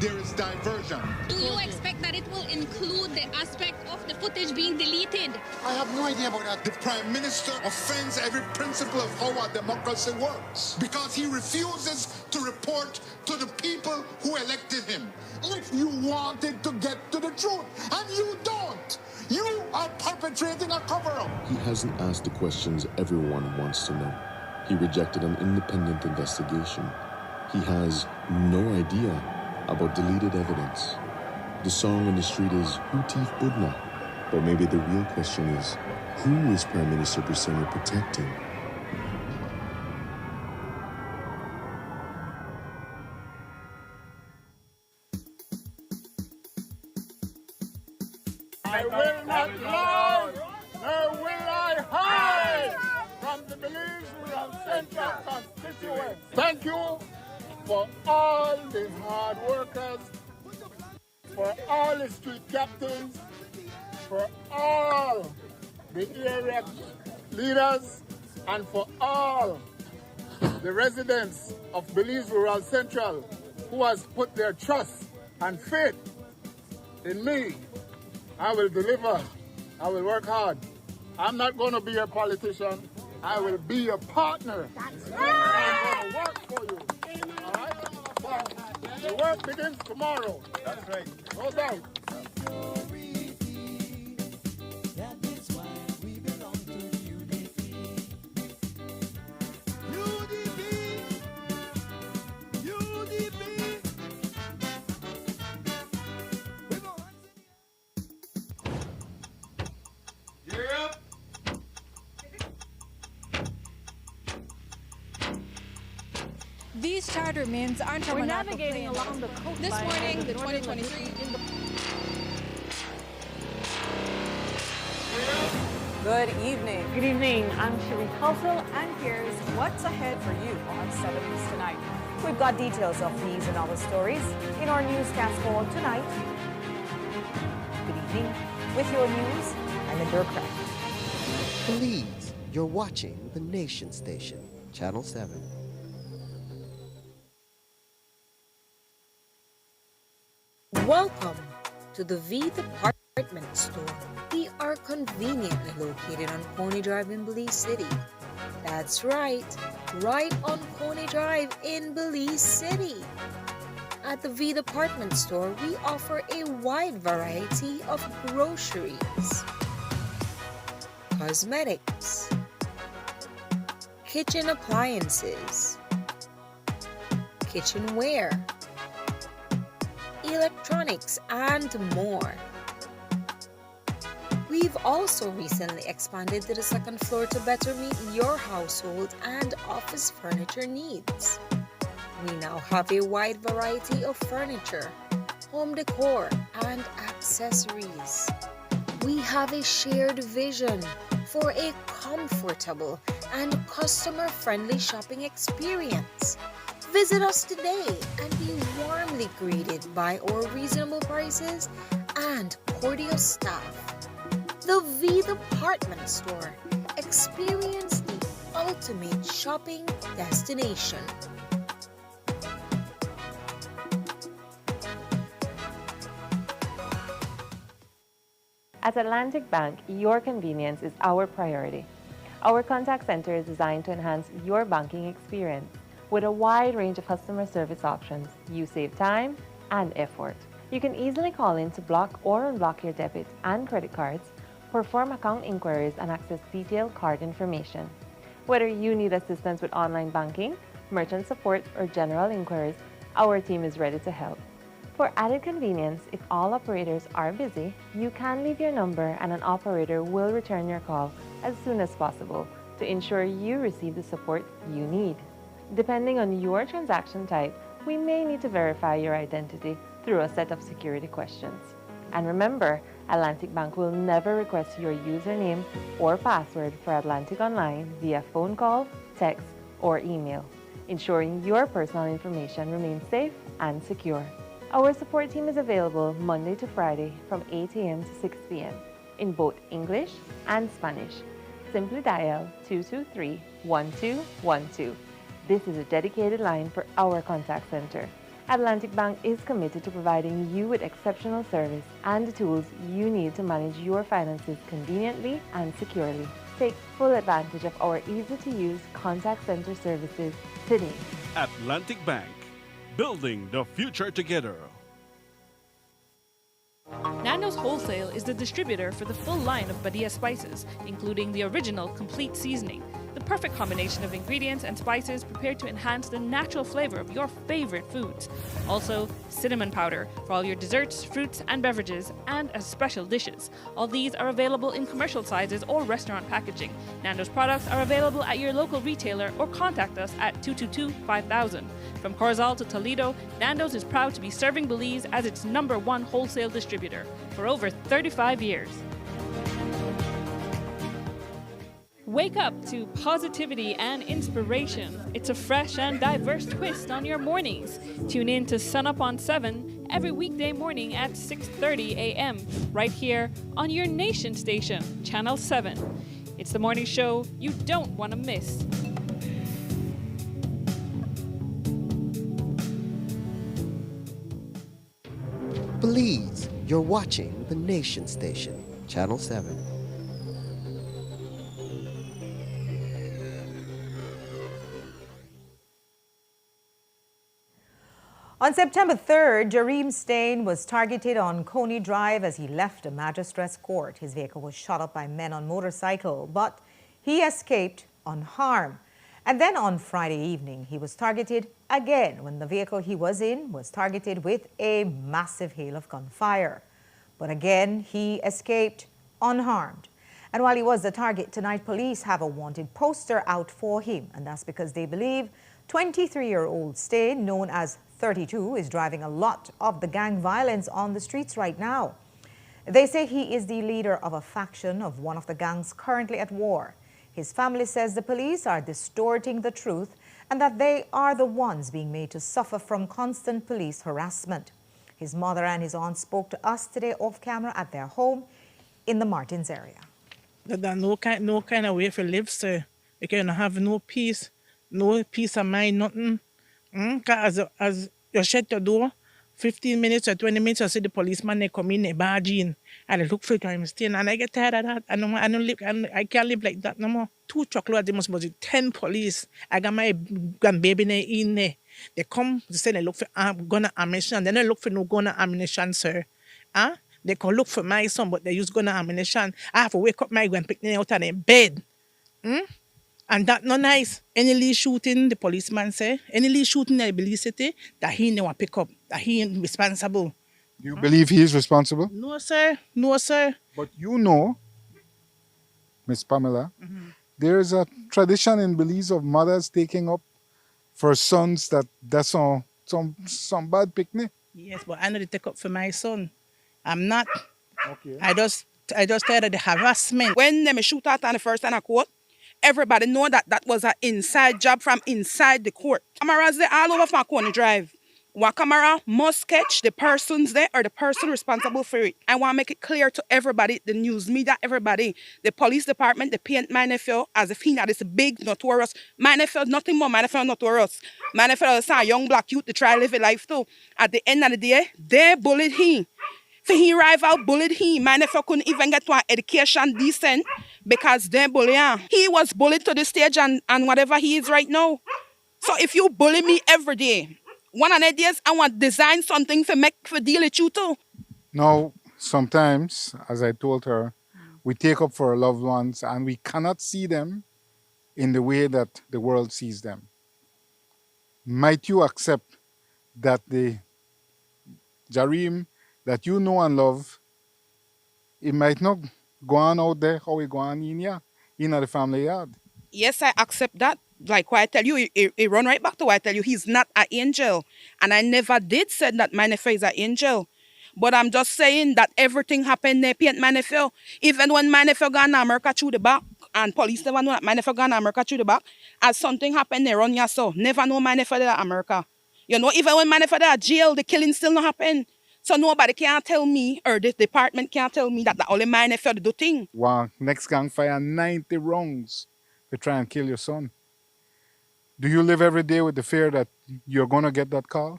there is diversion. Do you expect that it will include the aspect of the footage being deleted? I have no idea about that. The Prime Minister offends every principle of how our democracy works because he refuses to report to the people who elected him. If you wanted to get to the truth, and you don't, you are perpetrating a cover-up. He hasn't asked the questions everyone wants to know. He rejected an independent investigation. He has no idea about deleted evidence. The song on the street is Who Thief Budna? But maybe the real question is, who is Prime Minister Briceño protecting? I will not lie, nor will I hide from the Belize Rural Central constituents. Thank you for all the hard workers, for all the street captains, for all the area leaders, and for all the residents of Belize Rural Central who has put their trust and faith in me. I will deliver. I will work hard. I'm not going to be a politician. I will be a partner. I'm going to work for you. All right? So the work begins tomorrow. That's right. No doubt. These charter mints aren't We're navigating along the coastline. This morning, the 2023. Good evening. Good evening. I'm Sheree Culsel, And here's what's ahead for you on 7 News Tonight. We've got details of these and other stories in our newscast for tonight. Good evening. With your news, I'm Indra Craft. Please, you're watching the Nation Station, Channel 7. Welcome to the V Department Store. We are conveniently located on Coney Drive in Belize City. That's right on Coney Drive in Belize City. At the V Department Store, we offer a wide variety of groceries, cosmetics, kitchen appliances, kitchenware, electronics, and more. We've also recently expanded to the second floor to better meet your household and office furniture needs. We now have a wide variety of furniture, home decor, and accessories. We have a shared vision for a comfortable and customer-friendly shopping experience. Visit us today and be warmly greeted by our reasonable prices and cordial staff. The V Department Store. Experience the ultimate shopping destination. At Atlantic Bank, your convenience is our priority. Our contact center is designed to enhance your banking experience. With a wide range of customer service options, you save time and effort. You can easily call in to block or unblock your debit and credit cards, perform account inquiries, and access detailed card information. Whether you need assistance with online banking, merchant support, or general inquiries, our team is ready to help. For added convenience, if all operators are busy, you can leave your number and an operator will return your call as soon as possible to ensure you receive the support you need. Depending on your transaction type, we may need to verify your identity through a set of security questions. And remember, Atlantic Bank will never request your username or password for Atlantic Online via phone call, text, or email, ensuring your personal information remains safe and secure. Our support team is available Monday to Friday from 8 a.m. to 6 p.m. in both English and Spanish. Simply dial 223-1212. This is a dedicated line for our contact center. Atlantic Bank is committed to providing you with exceptional service and the tools you need to manage your finances conveniently and securely. Take full advantage of our easy-to-use contact center services today. Atlantic Bank, building the future together. Nando's Wholesale is the distributor for the full line of Budna spices, including the original complete seasoning, the perfect combination of ingredients and spices prepared to enhance the natural flavor of your favorite foods. Also, cinnamon powder for all your desserts, fruits, and beverages, and as special dishes. All these are available in commercial sizes or restaurant packaging. Nando's products are available at your local retailer or contact us at 222-5000. From Corozal to Toledo, Nando's is proud to be serving Belize as its #1 wholesale distributor for over 35 years. Wake up to positivity and inspiration. It's a fresh and diverse twist on your mornings. Tune in to Sun Up on 7 every weekday morning at 6:30 a.m. right here on your nation station, Channel 7. It's the morning show you don't want to miss. Belize, you're watching the Nation Station, Channel 7. On September 3rd, Jareem Stain was targeted on Coney Drive as he left a magistrate's court. His vehicle was shot up by men on motorcycle, but he escaped unharmed. And then on Friday evening, he was targeted again when the vehicle he was in was targeted with a massive hail of gunfire. But again, he escaped unharmed. And while he was the target, tonight police have a wanted poster out for him. And that's because they believe 23-year-old Stain, known as 32, is driving a lot of the gang violence on the streets right now. They say he is the leader of a faction of one of the gangs currently at war. His family says the police are distorting the truth and that they are the ones being made to suffer from constant police harassment. His mother and his aunt spoke to us today off camera at their home in the Martins area. There's no kind of way to live, sir. You can have no peace of mind, nothing. As you shut your door, 15 minutes or 20 minutes, you see the policeman, they come in, they barge in, and they look for crime stain. And I get tired of that. I can't live like that no more. 2 truckloads, they must be 10 police. I got my grandbaby in there. They come, they say they look for gun and ammunition. They don't look for no gun and ammunition, sir. They can look for my son, but they use gun and ammunition. I have to wake up my grandpick out of their bed. And that not nice. Any lead shooting, the policeman say, any lead shooting in the Belize City, that he never pick up, that he ain't responsible. Do you believe he is responsible? No, sir. No, sir. But you know, Miss Pamela, there is a tradition in Belize of mothers taking up for sons that's some bad picnic. Yes, but I know they take up for my son. I'm not. Okay. I just tired of the harassment. When they shoot out on the first time I court, everybody know that was an inside job from inside the court. Cameras they all over from Coney Drive. One camera must catch the persons there or the person responsible for it. I want to make it clear to everybody, the news media, everybody, the police department, they paint my nephew as if he not this big, notorious. My nephew, nothing more, my nephew notorious. My nephew is a young black youth to try to live a life too. At the end of the day, they bullied him. For he rival bullied him. My nephew couldn't even get to an education decent because they bully him. He was bullied to the stage and whatever he is right now. So if you bully me every day, one of the days I want to design something for deal with you too. Now, sometimes, as I told her, we take up for our loved ones and we cannot see them in the way that the world sees them. Might you accept that the Jareem that you know and love, it might not go on out there how it go on in here, in the family yard? Yes, I accept that. Like what I tell you, it run right back to what I tell you. He's not an angel. And I never did say that my nephew is an angel. But I'm just saying that everything happened there, paint my nephew. Even when my nephew gone to America through the back, and police never know that my nephew gone to America through the back, as something happened there on your so never know my nephew there at America. You know, even when my nephew there at jail, the killing still not happen. So nobody can tell me, or the department can't tell me that only my nephew do thing. Wow, next gang fire 90 rounds to try and kill your son. Do you live every day with the fear that you're going to get that call?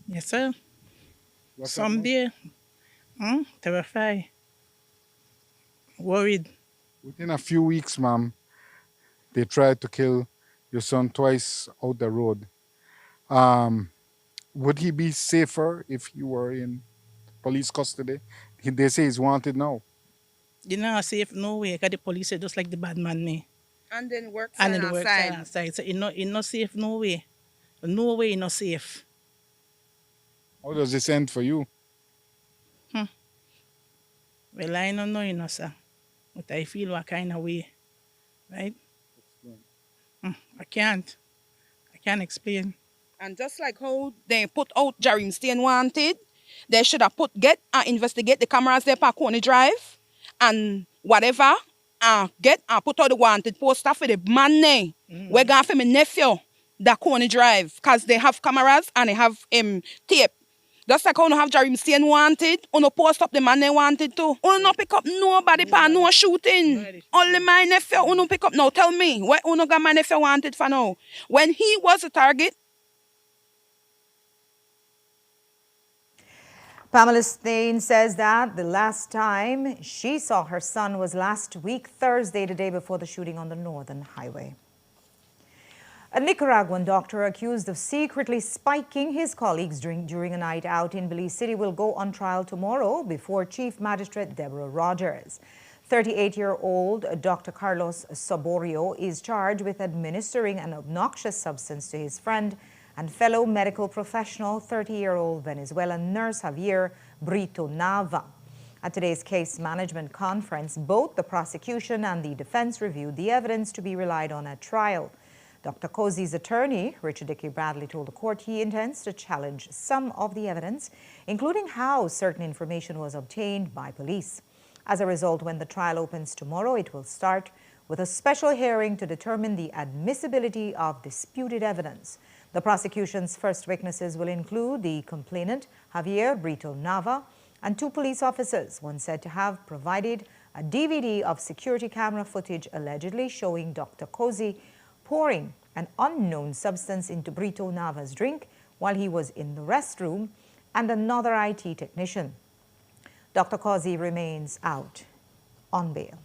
Yes, sir. What's Someday, terrified, worried. Within a few weeks, ma'am, they tried to kill your son twice out the road. Would he be safer if he were in police custody? They say he's wanted now. You know, safe no way, because the police are just like the bad man me. And then work And then work side. So it not safe no way. No way not safe. How does this end for you? Well, I don't know, sir. But I feel what kind of way. Right? I can't explain. And just like how they put out Jareem Stain wanted, they should have investigate the cameras there at Coney Drive and whatever, put out the wanted poster for the man name. We're going for my nephew, that Coney Drive, because they have cameras and they have tape. Just like how you have Jareem Stain wanted, you post up the man they wanted to. You not pick up nobody for no shooting. Only my nephew, you pick up. Now tell me, what you got my nephew wanted for now? When he was a target. Pamela Stain says that the last time she saw her son was last week, Thursday, the day before the shooting on the Northern Highway. A Nicaraguan doctor accused of secretly spiking his colleagues during a night out in Belize City will go on trial tomorrow before Chief Magistrate Deborah Rogers. 38-year-old Dr. Carlos Saborio is charged with administering an obnoxious substance to his friend and fellow medical professional, 30-year-old Venezuelan nurse Javier Brito Nava. At today's case management conference, both the prosecution and the defense reviewed the evidence to be relied on at trial. Dr. Cozy's attorney, Richard Dickey Bradley, told the court he intends to challenge some of the evidence, including how certain information was obtained by police. As a result, when the trial opens tomorrow, it will start with a special hearing to determine the admissibility of disputed evidence. The prosecution's first witnesses will include the complainant, Javier Brito Nava, and 2 police officers, one said to have provided a DVD of security camera footage allegedly showing Dr. Cozy pouring an unknown substance into Brito Nava's drink while he was in the restroom, and another IT technician. Dr. Cozy remains out on bail.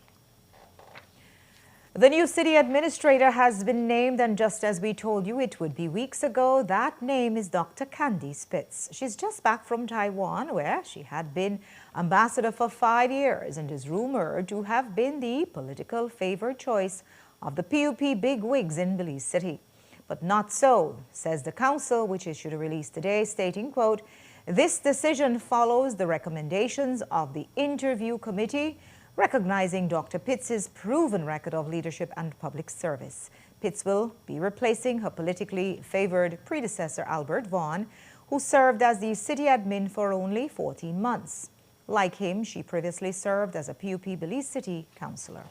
The new city administrator has been named, and just as we told you it would be weeks ago, that name is Dr. Candy Spitz. She's just back from Taiwan, where she had been ambassador for 5 years and is rumored to have been the political favored choice of the PUP bigwigs in Belize City. But not so, says the council, which issued a release today stating, quote, "This decision follows the recommendations of the interview committee, recognizing Dr. Pitts' proven record of leadership and public service. Pitts will be replacing her politically favored predecessor, Albert Vaughan, who served as the city admin for only 14 months. Like him, she previously served as a PUP Belize City councillor."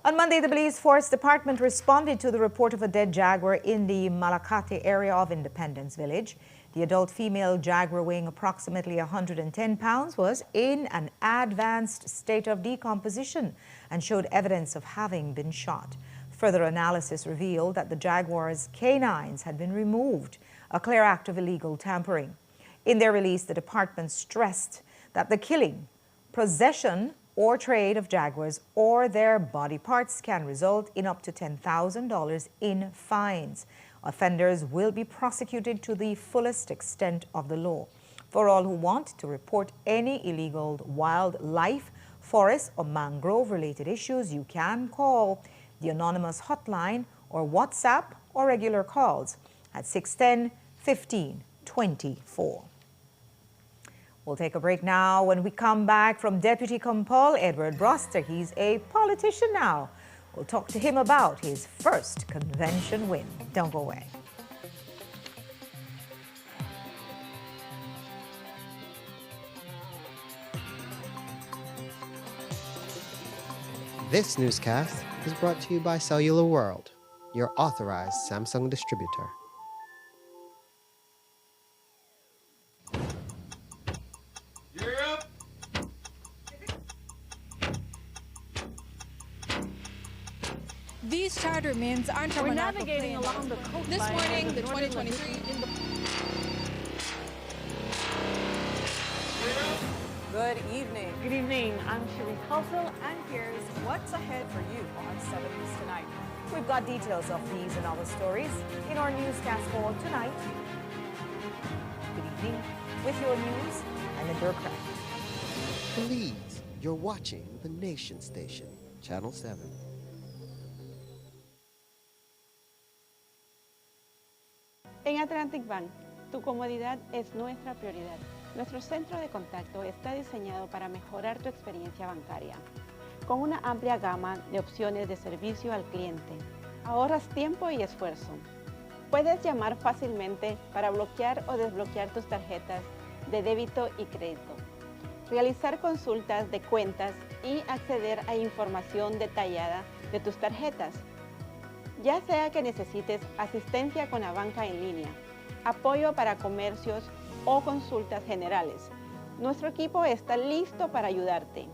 On Monday, the Belize Forest Department responded to the report of a dead jaguar in the Malacate area of Independence Village. The adult female jaguar, weighing approximately 110 pounds, was in an advanced state of decomposition and showed evidence of having been shot. Further analysis revealed that the jaguar's canines had been removed, a clear act of illegal tampering. In their release, the department stressed that the killing, possession, or trade of jaguars or their body parts can result in up to $10,000 in fines. Offenders will be prosecuted to the fullest extent of the law. For all who want to report any illegal wildlife, forest, or mangrove-related issues, you can call the anonymous hotline or WhatsApp or regular calls at 610-1524. We'll take a break now. When we come back from Deputy Compol Edward Broster, he's a politician now. We'll talk to him about his first convention win. Don't go away. This newscast is brought to you by Cellular World, your authorized Samsung distributor. These charter mints aren't from We're an navigating along the coastline. This morning, of the northern 2023. Good evening. Good evening. I'm Shirley Halsell, And here's what's ahead for you on 7 News Tonight. We've got details of these and other stories in our newscast for tonight. Good evening. With your news, I'm Linda Craft. Please, you're watching the Nation Station, Channel 7. En Atlantic Bank, tu comodidad es nuestra prioridad. Nuestro centro de contacto está diseñado para mejorar tu experiencia bancaria. Con una amplia gama de opciones de servicio al cliente, ahorras tiempo y esfuerzo. Puedes llamar fácilmente para bloquear o desbloquear tus tarjetas de débito y crédito, realizar consultas de cuentas y acceder a información detallada de tus tarjetas. Ya sea que necesites asistencia con la banca en línea, apoyo para comercios o consultas generales, nuestro equipo está listo para ayudarte.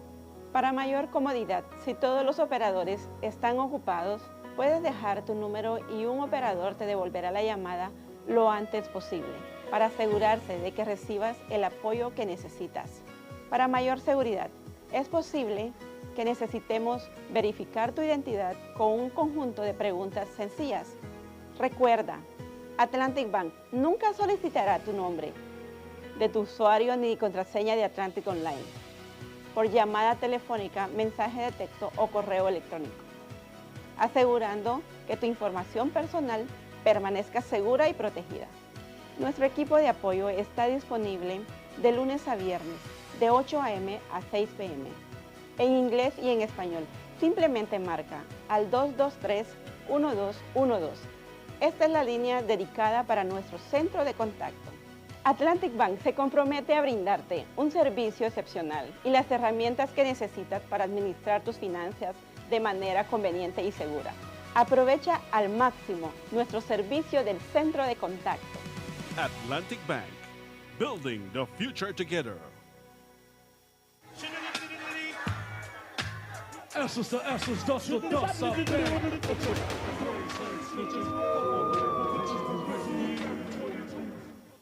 Para mayor comodidad, si todos los operadores están ocupados, puedes dejar tu número y un operador te devolverá la llamada lo antes posible para asegurarse de que recibas el apoyo que necesitas. Para mayor seguridad, es posible que necesitemos verificar tu identidad con un conjunto de preguntas sencillas. Recuerda, Atlantic Bank nunca solicitará tu nombre de tu usuario ni contraseña de Atlantic Online por llamada telefónica, mensaje de texto o correo electrónico, asegurando que tu información personal permanezca segura y protegida. Nuestro equipo de apoyo está disponible de lunes a viernes, de 8 a.m. a 6 p.m., en inglés y en español. Simplemente marca al 223-1212. Esta es la línea dedicada para nuestro centro de contacto. Atlantic Bank se compromete a brindarte un servicio excepcional y las herramientas que necesitas para administrar tus finanzas de manera conveniente y segura. Aprovecha al máximo nuestro servicio del centro de contacto. Atlantic Bank, building the future together.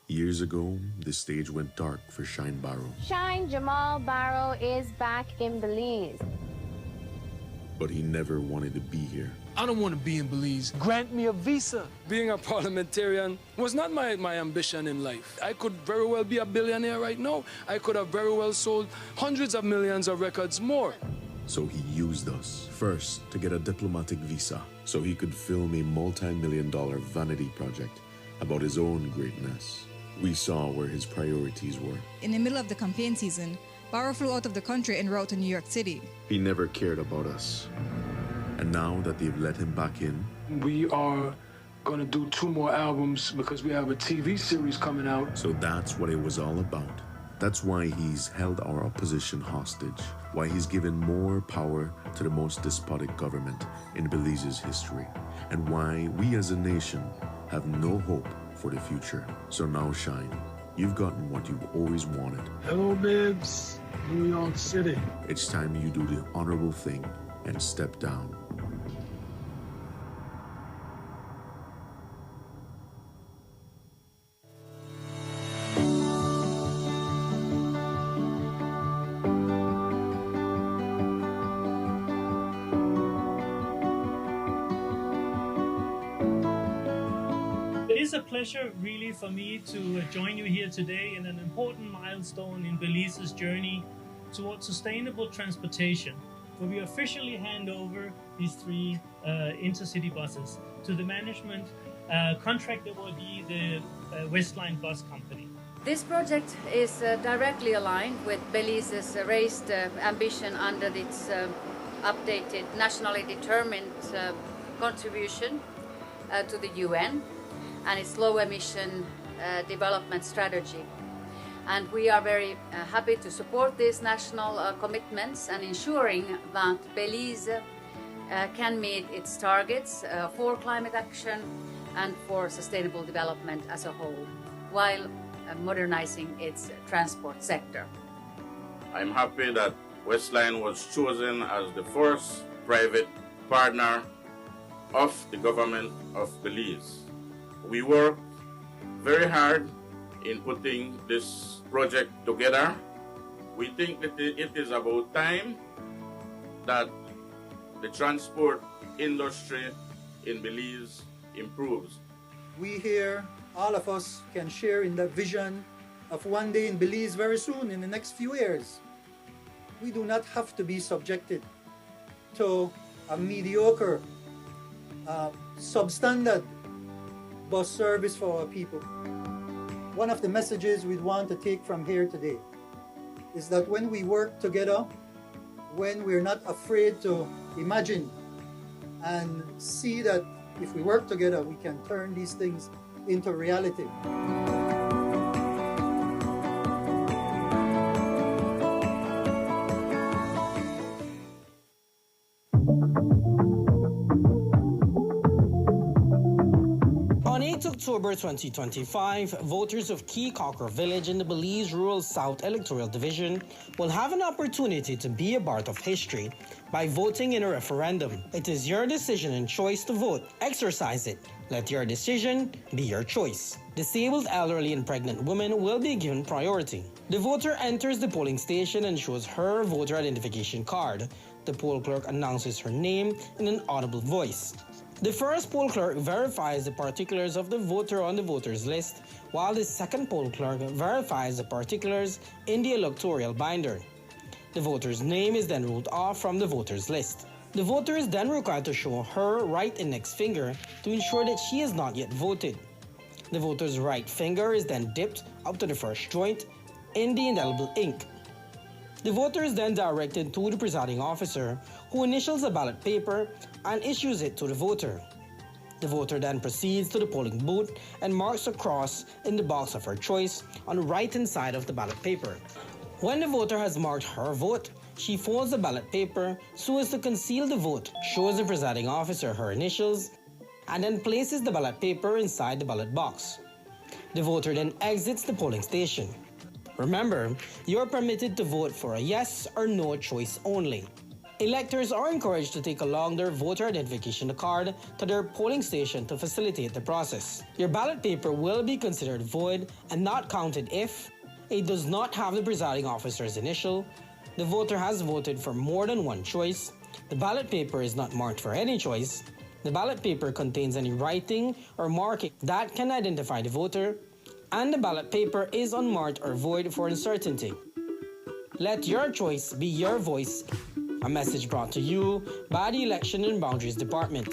Years ago, the stage went dark for Shine Barrow. Shine Jamal Barrow is back in Belize. But he never wanted to be here. I don't want to be in Belize. Grant me a visa. Being a parliamentarian was not my ambition in life. I could very well be a billionaire right now. I could have very well sold hundreds of millions of records more. So he used us, first to get a diplomatic visa, so he could film a multi-million-dollar vanity project about his own greatness. We saw where his priorities were. In the middle of the campaign season, Barrow flew out of the country en route to New York City. He never cared about us. And now that they've let him back in, We are going to do 2 more albums because we have a TV series coming out. so that's what it was all about. That's why he's held our opposition hostage, why he's given more power to the most despotic government in Belize's history, and why we as a nation have no hope for the future. So now, Shine, you've gotten what you've always wanted. Hello, Bibs. New York City. It's time you do the honorable thing and step down. is a pleasure really for me to join you here today in an important milestone in Belize's journey towards sustainable transportation, where we officially hand over these 3 intercity buses to the management contract awardee, the Westline Bus Company. This project is directly aligned with Belize's raised ambition under its updated nationally determined contribution to the UN and its low emission development strategy. And we are very happy to support these national commitments and ensuring that Belize can meet its targets for climate action and for sustainable development as a whole, while modernizing its transport sector. I'm happy that Westline was chosen as the first private partner of the government of Belize. We worked very hard in putting this project together. We think that it is about time that the transport industry in Belize improves. We here, all of us, can share in the vision of one day in Belize very soon, in the next few years. We do not have to be subjected to a mediocre, substandard bus service for our people. One of the messages we want to take from here today is that when we work together, when we're not afraid to imagine and see that if we work together, we can turn these things into reality. On 8 October 2025, voters of Key-Cocker Village in the Belize Rural South Electoral Division will have an opportunity to be a part of history by voting in a referendum. It is your decision and choice to vote. Exercise it. Let your decision be your choice. Disabled, elderly, and pregnant women will be given priority. The voter enters the polling station and shows her voter identification card. The poll clerk announces her name in an audible voice. The first poll clerk verifies the particulars of the voter on the voters list, while the second poll clerk verifies the particulars in the electoral binder. The voter's name is then ruled off from the voters list. The voter is then required to show her right index finger to ensure that she has not yet voted. The voter's right finger is then dipped up to the first joint in the indelible ink. The voter is then directed to the presiding officer, who initials the ballot paper and issues it to the voter. The voter then proceeds to the polling booth and marks a cross in the box of her choice on the right-hand side of the ballot paper. When the voter has marked her vote, she folds the ballot paper so as to conceal the vote, shows the presiding officer her initials, and then places the ballot paper inside the ballot box. The voter then exits the polling station. Remember, you are permitted to vote for a yes or no choice only. Electors are encouraged to take along their voter identification card to their polling station to facilitate the process. Your ballot paper will be considered void and not counted if it does not have the presiding officer's initial, the voter has voted for more than one choice, the ballot paper is not marked for any choice, the ballot paper contains any writing or marking that can identify the voter, and the ballot paper is unmarked or void for uncertainty. Let your choice be your voice. A message brought to you by the Election and Boundaries Department.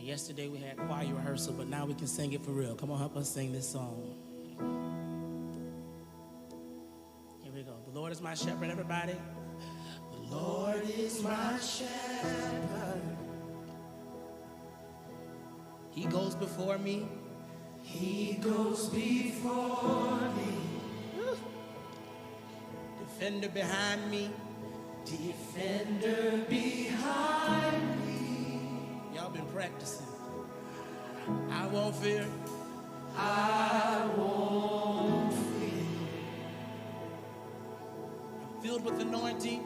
Yesterday we had choir rehearsal, but now we can sing it for real. Come on, help us sing this song. Here we go. The Lord is my shepherd, everybody. The Lord is my shepherd. He goes before me. He goes before me. Defender behind me. Defender behind me. Y'all been practicing. I won't fear. I won't fear. I'm filled with anointing.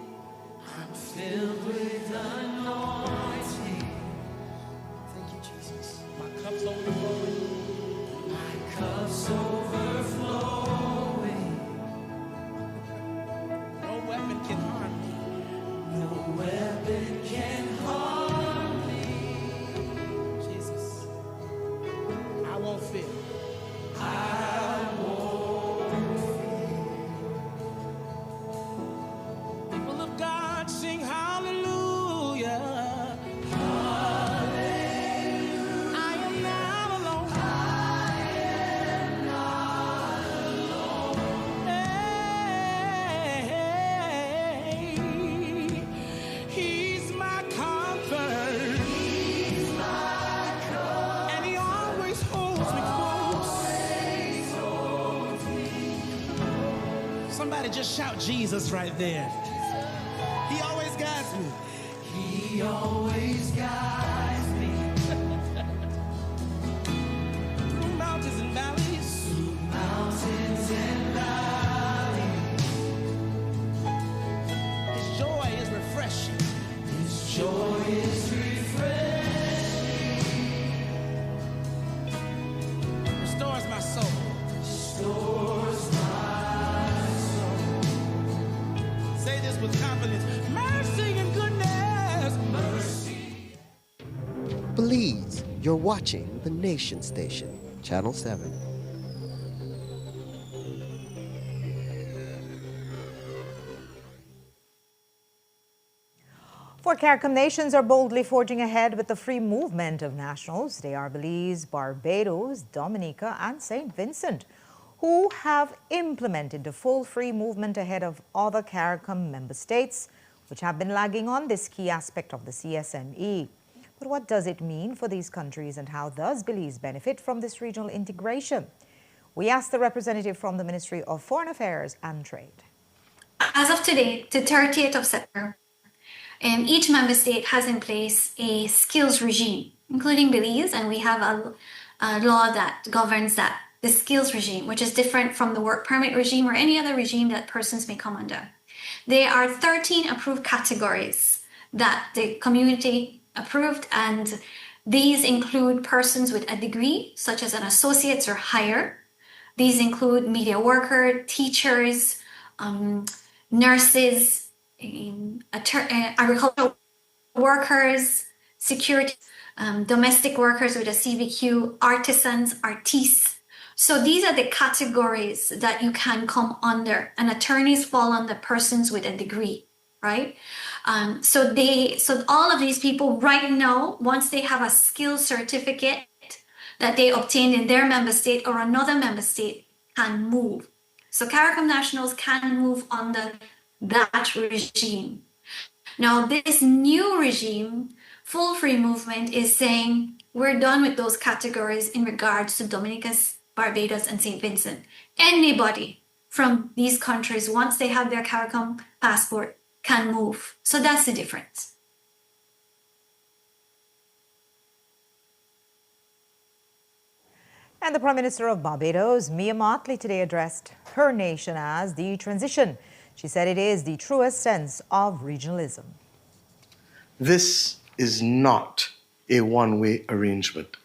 I'm filled with anointing. Thank you, Jesus. My cup's overflowing. My cup's overflowing. No weapon can harm me. No weapon can harm me. Jesus. I won't fear. I won't fear. People of God sing hallelujah. Somebody just shout Jesus right there. He always guides me. He always guides me. Through mountains and valleys. Through mountains and valleys. His joy is refreshing. His joy is refreshing. Restores my soul. Restores my with confidence, mercy and goodness, mercy. Belize, you're watching the Nation Station, Channel 7. Four CARICOM nations are boldly forging ahead with the free movement of nationals. They are Belize, Barbados, Dominica, and St. Vincent, who have implemented the full free movement ahead of other CARICOM member states, which have been lagging on this key aspect of the CSME. But what does it mean for these countries, and how does Belize benefit from this regional integration? We asked the representative from the Ministry of Foreign Affairs and Trade. As of today, the 30th of September, each member state has in place a skills regime, including Belize, and we have a law that governs that. The skills regime, which is different from the work permit regime or any other regime that persons may come under. There are 13 approved categories that the community approved, and these include persons with a degree, such as an associate's or higher. These include media worker, teachers, nurses, agricultural workers, security, domestic workers with a CVQ, artisans, artistes. So these are the categories that you can come under, and attorneys fall under persons with a degree, right? So all of these people right now, once they have a skills certificate that they obtained in their member state or another member state, can move. So CARICOM nationals can move under that regime. Now, this new regime, full free movement, is saying we're done with those categories in regards to Dominica's, Barbados, and St. Vincent. Anybody from these countries, once they have their CARICOM passport, can move. So that's the difference. And the Prime Minister of Barbados, Mia Mottley, today addressed her nation as the transition. She said it is the truest sense of regionalism. This is not a one-way arrangement.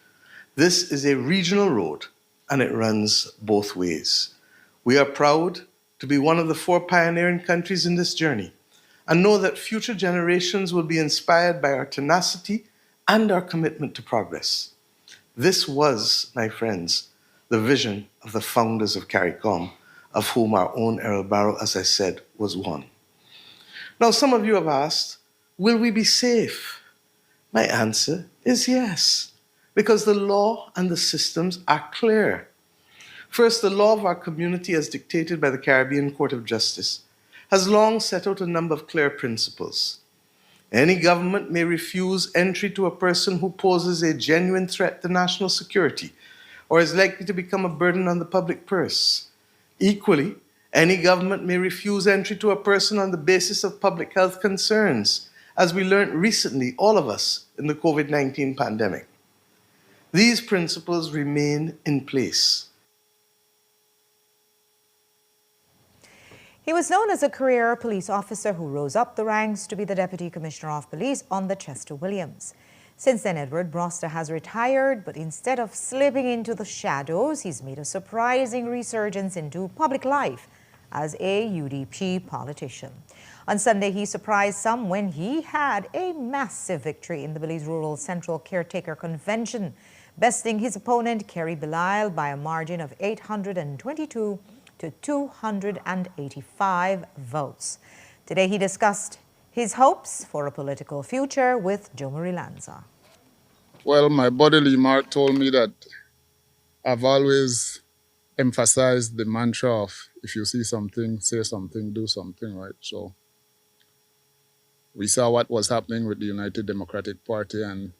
This is a regional road, and it runs both ways. We are proud to be one of the 4 pioneering countries in this journey, and know that future generations will be inspired by our tenacity and our commitment to progress. This was, my friends, the vision of the founders of CARICOM, of whom our own Errol Barrow, as I said, was one. Now, some of you have asked, will we be safe? My answer is yes. because the law and the systems are clear. First, the law of our community, as dictated by the Caribbean Court of Justice, has long set out a number of clear principles. Any government may refuse entry to a person who poses a genuine threat to national security or is likely to become a burden on the public purse. Equally, any government may refuse entry to a person on the basis of public health concerns, as we learned recently, all of us, in the COVID-19 pandemic. These principles remain in place. He was known as a career police officer who rose up the ranks to be the Deputy Commissioner of Police under Chester Williams. Since then, Edward Broster has retired, but instead of slipping into the shadows, he's made a surprising resurgence into public life as a UDP politician. On Sunday, he surprised some when he had a massive victory in the Belize Rural Central Caretaker Convention, besting his opponent, Kerry Belisle, by a margin of 822 to 285 votes. Today, he discussed his hopes for a political future with Jo Marie Lanza. Well, my bodily mark told me that I've always emphasized the mantra of if you see something, say something, do something, right? So we saw what was happening with the United Democratic Party, and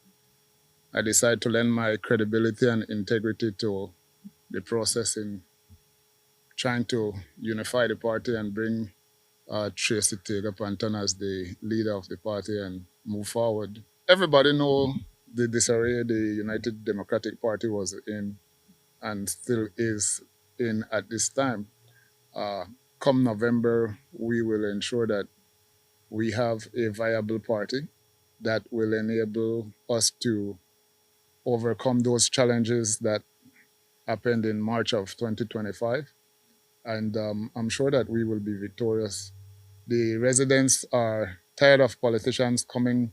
I decided to lend my credibility and integrity to the process in trying to unify the party and bring Tracy Taylor-Panton as the leader of the party and move forward. Everybody know the disarray the United Democratic Party was in and still is in at this time. Come November, we will ensure that we have a viable party that will enable us to overcome those challenges that happened in March of 2025. And I'm sure that we will be victorious. The residents are tired of politicians coming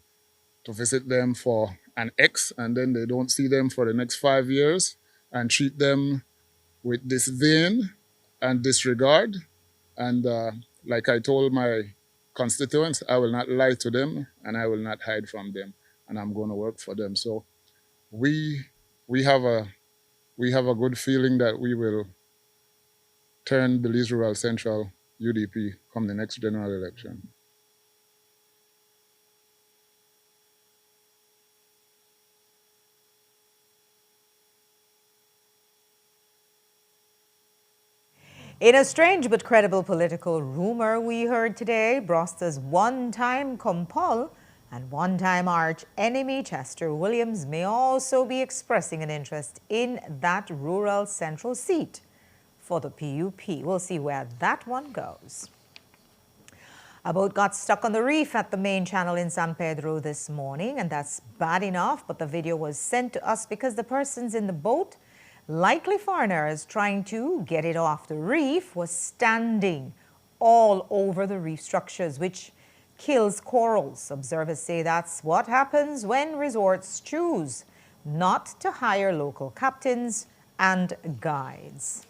to visit them for an X, and then they don't see them for the next 5 years and treat them with disdain and disregard. And like I told my constituents, I will not lie to them and I will not hide from them, and I'm going to work for them. So we have a good feeling that we will turn Belize Rural Central UDP come the next general election. In a strange but credible political rumor we heard today, Broster's one-time compul and one-time arch enemy Chester Williams may also be expressing an interest in that rural central seat for the PUP. We'll see where that one goes. A boat got stuck on the reef at the main channel in San Pedro this morning, and that's bad enough, but the video was sent to us because the persons in the boat, likely foreigners trying to get it off the reef, was standing all over the reef structures, which kills corals. Observers say that's what happens when resorts choose not to hire local captains and guides.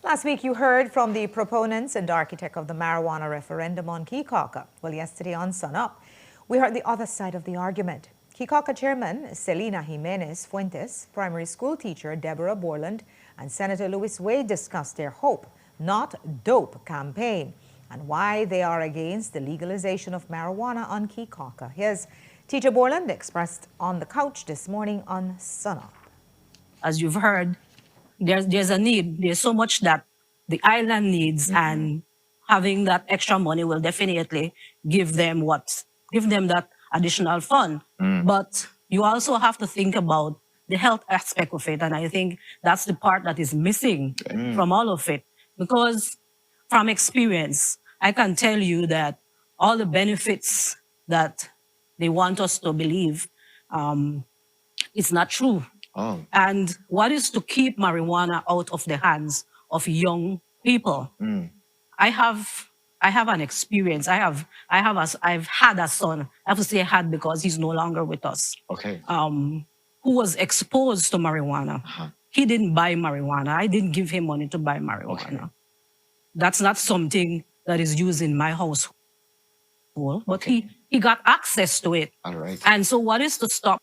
Last week, you heard from the proponents and architect of the marijuana referendum on Kikaka. Well, yesterday on Sun Up, we heard the other side of the argument. Kikaka Chairman Selena Jimenez Fuentes, primary school teacher Deborah Borland, and Senator Louis Wade discussed their hope, not dope campaign and why they are against the legalization of marijuana on Kikaka. Here's Teacher Borland expressed on the couch this morning on Sun Up. As you've heard, there's a need. There's so much that the island needs, and having that extra money will definitely give them that additional fund. But you also have to think about the health aspect of it, and I think that's the part that is missing from all of it. Because from experience, I can tell you that all the benefits that they want us to believe, it's not true. And what is to keep marijuana out of the hands of young people? I have an experience. I've had a son. I have to say had because he's no longer with us. Okay. Who was exposed to marijuana. He didn't buy marijuana. I didn't give him money to buy marijuana. Okay. That's not something that is used in my household. But he got access to it. All right. And so what is to stop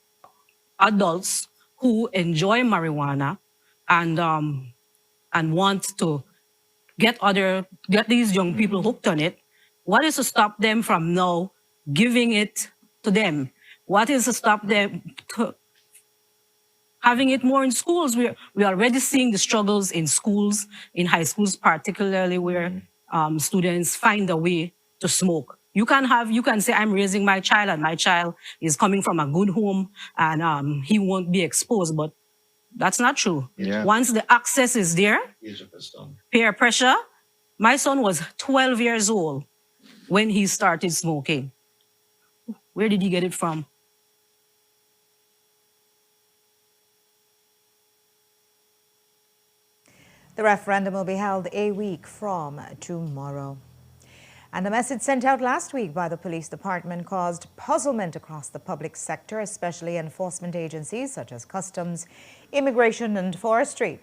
adults who enjoy marijuana and want to get these young people hooked on it. What is to stop them from now giving it to them? What is to stop them having it more in schools? We're already seeing the struggles in schools, in high schools particularly, where students find a way to smoke. You can say, I'm raising my child and my child is coming from a good home and he won't be exposed, but that's not true. Yeah. Once the access is there, peer pressure. My son was 12 years old when he started smoking. Where did he get it from? The referendum will be held a week from tomorrow. And the message sent out last week by the police department caused puzzlement across the public sector, especially enforcement agencies such as customs, immigration and forestry.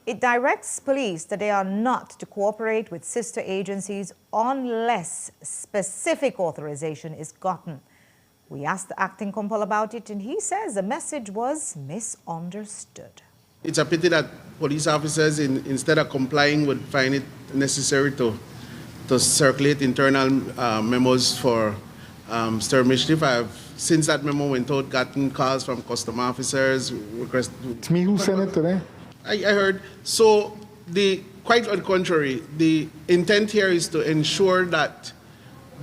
It directs police that they are not to cooperate with sister agencies unless specific authorization is gotten. We asked the acting compol about it, and he says the message was misunderstood. It's a pity that police officers, instead of complying, would find it necessary to circulate internal memos for stir mischief. Since that memo went out, gotten calls from custom officers. It's me who sent it today. I heard. So, quite on the contrary, the intent here is to ensure that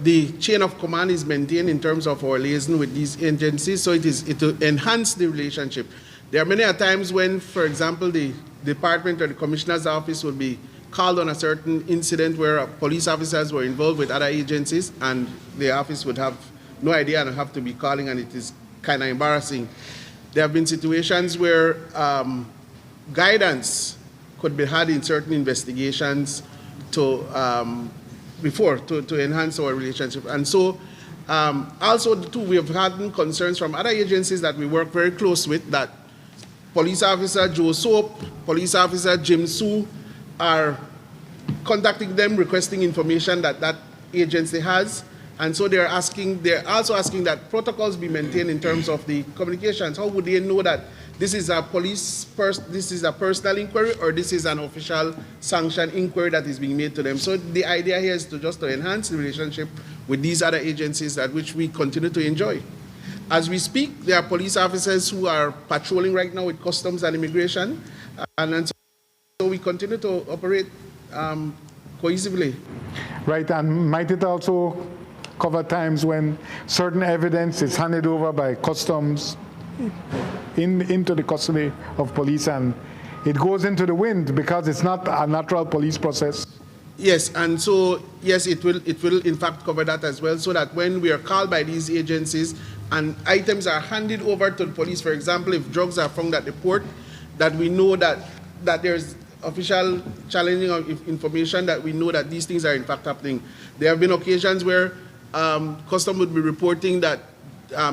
the chain of command is maintained in terms of our liaison with these agencies, so it will enhance the relationship. There are many times when, for example, the department or the commissioner's office will be called on a certain incident where police officers were involved with other agencies, and the office would have no idea and have to be calling, and it is kind of embarrassing. There have been situations where guidance could be had in certain investigations to enhance our relationship. And so also too, we have had concerns from other agencies that we work very close with, that Police Officer Joe Soap, Police Officer Jim Sue are contacting them requesting information that agency has. And so they're also asking that protocols be maintained in terms of the communications. How would they know that this is a this is a personal inquiry, or this is an official sanctioned inquiry that is being made to them? So the idea here is to enhance the relationship with these other agencies that which we continue to enjoy. As we speak, there are police officers who are patrolling right now with customs and immigration, and so we continue to operate cohesively. Right, and might it also cover times when certain evidence is handed over by customs into the custody of police and it goes into the wind because it's not a natural police process? Yes, and so yes, it will in fact cover that as well, so that when we are called by these agencies and items are handed over to the police, for example, if drugs are found at the port, that we know that there's official challenging of information, that we know that these things are in fact happening. There have been occasions where custom would be reporting that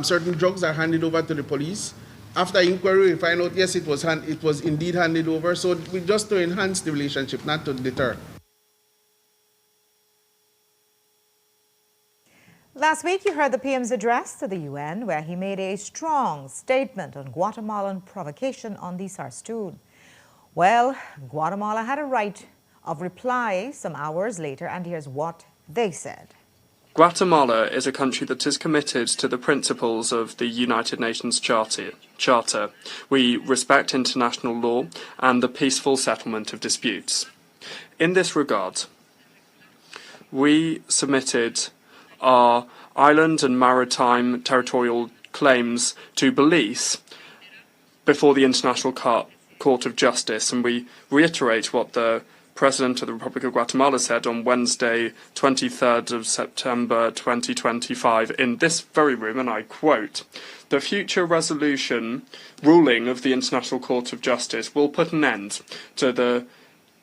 certain drugs are handed over to the police. After inquiry, we find out, yes, it was indeed handed over. So just to enhance the relationship, not to deter. Last week, you heard the PM's address to the UN, where he made a strong statement on Guatemalan provocation on the Sarstoon. Well, Guatemala had a right of reply some hours later, and here's what they said. Guatemala is a country that is committed to the principles of the United Nations Charter. We respect international law and the peaceful settlement of disputes. In this regard, we submitted our island and maritime territorial claims to Belize before the International Court of Justice, and we reiterate what the President of the Republic of Guatemala said on Wednesday, 23rd of September 2025 in this very room, and I quote, "The future ruling of the International Court of Justice will put an end to the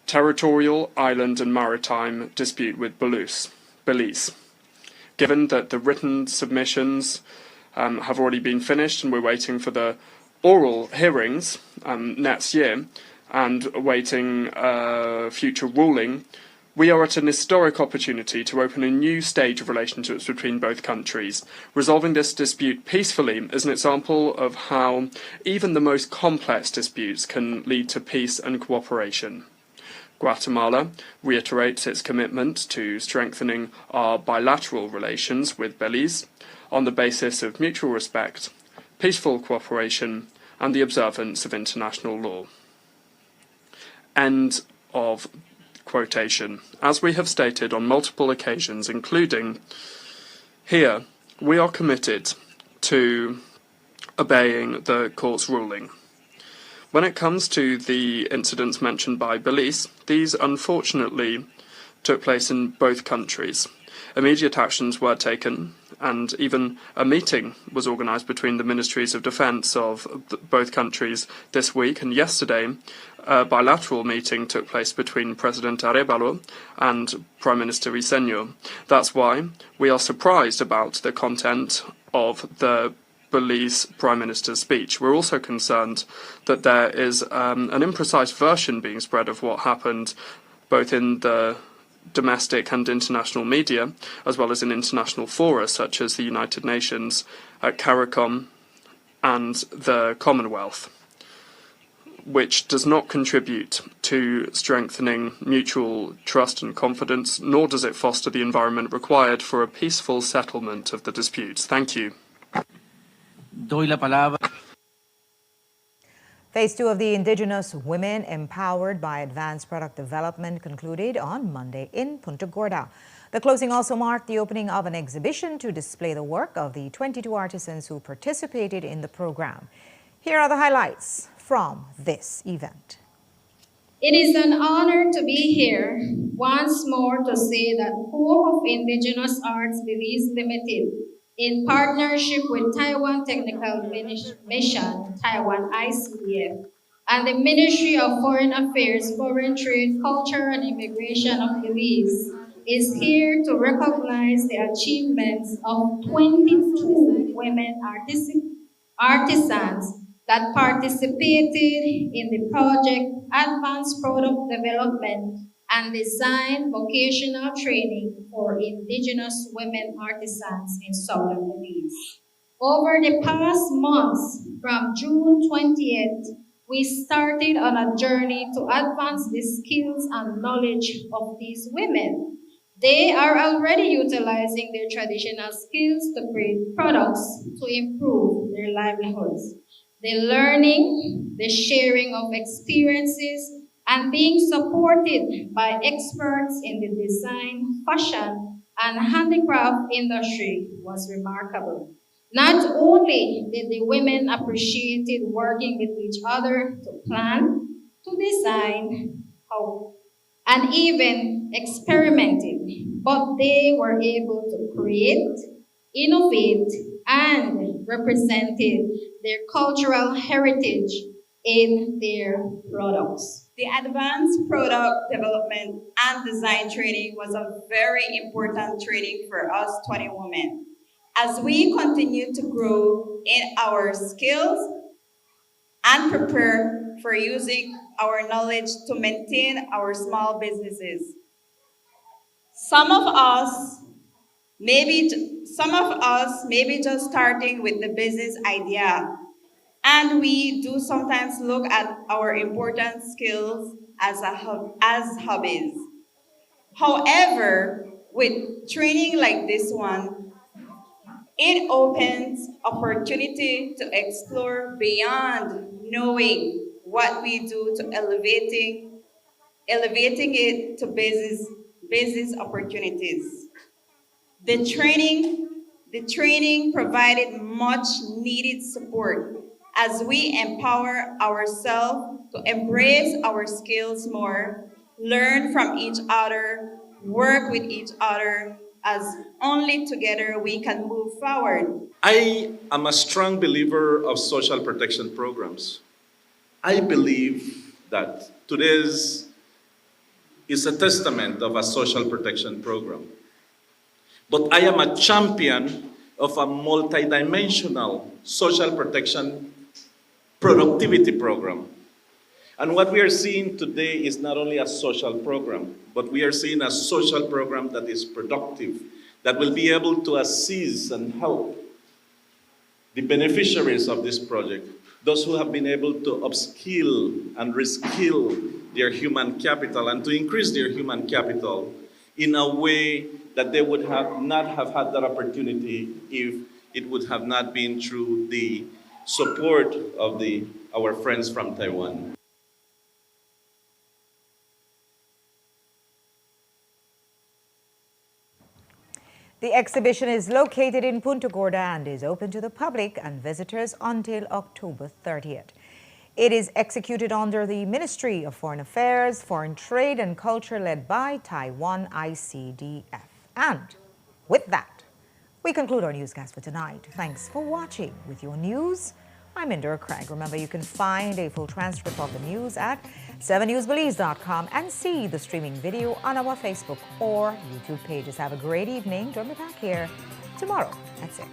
territorial, island and maritime dispute with Belize. Given that the written submissions have already been finished and we're waiting for the oral hearings next year, and awaiting future ruling, We are at an historic opportunity to open a new stage of relationships between both countries. Resolving this dispute peacefully is an example of how even the most complex disputes can lead to peace and cooperation. Guatemala reiterates its commitment to strengthening our bilateral relations with Belize on the basis of mutual respect, peaceful cooperation, and the observance of international law. End of quotation. As we have stated on multiple occasions, including here, we are committed to obeying the court's ruling. When it comes to the incidents mentioned by Belize, these unfortunately took place in both countries. Immediate actions were taken, and even a meeting was organised between the Ministries of Defence of both countries this week, and yesterday a bilateral meeting took place between President Arevalo and Prime Minister Iseño. That's why we are surprised about the content of the Belize Prime Minister's speech. We're also concerned that there is an imprecise version being spread of what happened both in the domestic and international media, as well as in international fora such as the United Nations, CARICOM and the Commonwealth, which does not contribute to strengthening mutual trust and confidence, nor does it foster the environment required for a peaceful settlement of the disputes. Thank you. Doy la palabra. Phase 2 of the Indigenous Women Empowered by Advanced Product Development concluded on Monday in Punta Gorda. The closing also marked the opening of an exhibition to display the work of the 22 artisans who participated in the program. Here are the highlights from this event. It is an honor to be here once more to say that Home of Indigenous Arts Belize Limited, in partnership with Taiwan Technical Mission, Taiwan ICDF, and the Ministry of Foreign Affairs, Foreign Trade, Culture and Immigration of Belize, is here to recognize the achievements of 22 women artisans that participated in the project Advanced Product Development and Design Vocational Training for Indigenous Women Artisans in Southern Belize. Over the past months, from June 20th, we started on a journey to advance the skills and knowledge of these women. They are already utilizing their traditional skills to create products to improve their livelihoods. The learning, the sharing of experiences, and being supported by experts in the design, fashion, and handicraft industry was remarkable. Not only did the women appreciate working with each other to plan, to design, and even experimented, but they were able to create, innovate, and represented their cultural heritage in their products. The advanced product development and design training was a very important training for us 20 women. As we continue to grow in our skills and prepare for using our knowledge to maintain our small businesses. Some of us may be just starting with the business idea, and we do sometimes look at our important skills as hobbies. However, with training like this one, it opens opportunity to explore beyond knowing what we do to elevating it to business opportunities. The training provided much needed support as we empower ourselves to embrace our skills more, learn from each other, work with each other, as only together we can move forward. I am a strong believer of social protection programs. I believe that today's is a testament of a social protection program. But I am a champion of a multidimensional social protection productivity program. And what we are seeing today is not only a social program, but we are seeing a social program that is productive, that will be able to assist and help the beneficiaries of this project, those who have been able to upskill and reskill their human capital and to increase their human capital in a way that they would have not have had that opportunity if it would have not been through the support of our friends from Taiwan. The exhibition is located in Punta Gorda and is open to the public and visitors until October 30th. It is executed under the Ministry of Foreign Affairs, Foreign Trade and Culture led by Taiwan ICDF. And with that, we conclude our newscast for tonight. Thanks for watching. With your news, I'm Indira Craig. Remember, you can find a full transcript of the news at 7newsbelize.com and see the streaming video on our Facebook or YouTube pages. Have a great evening. Join me back here tomorrow at 6.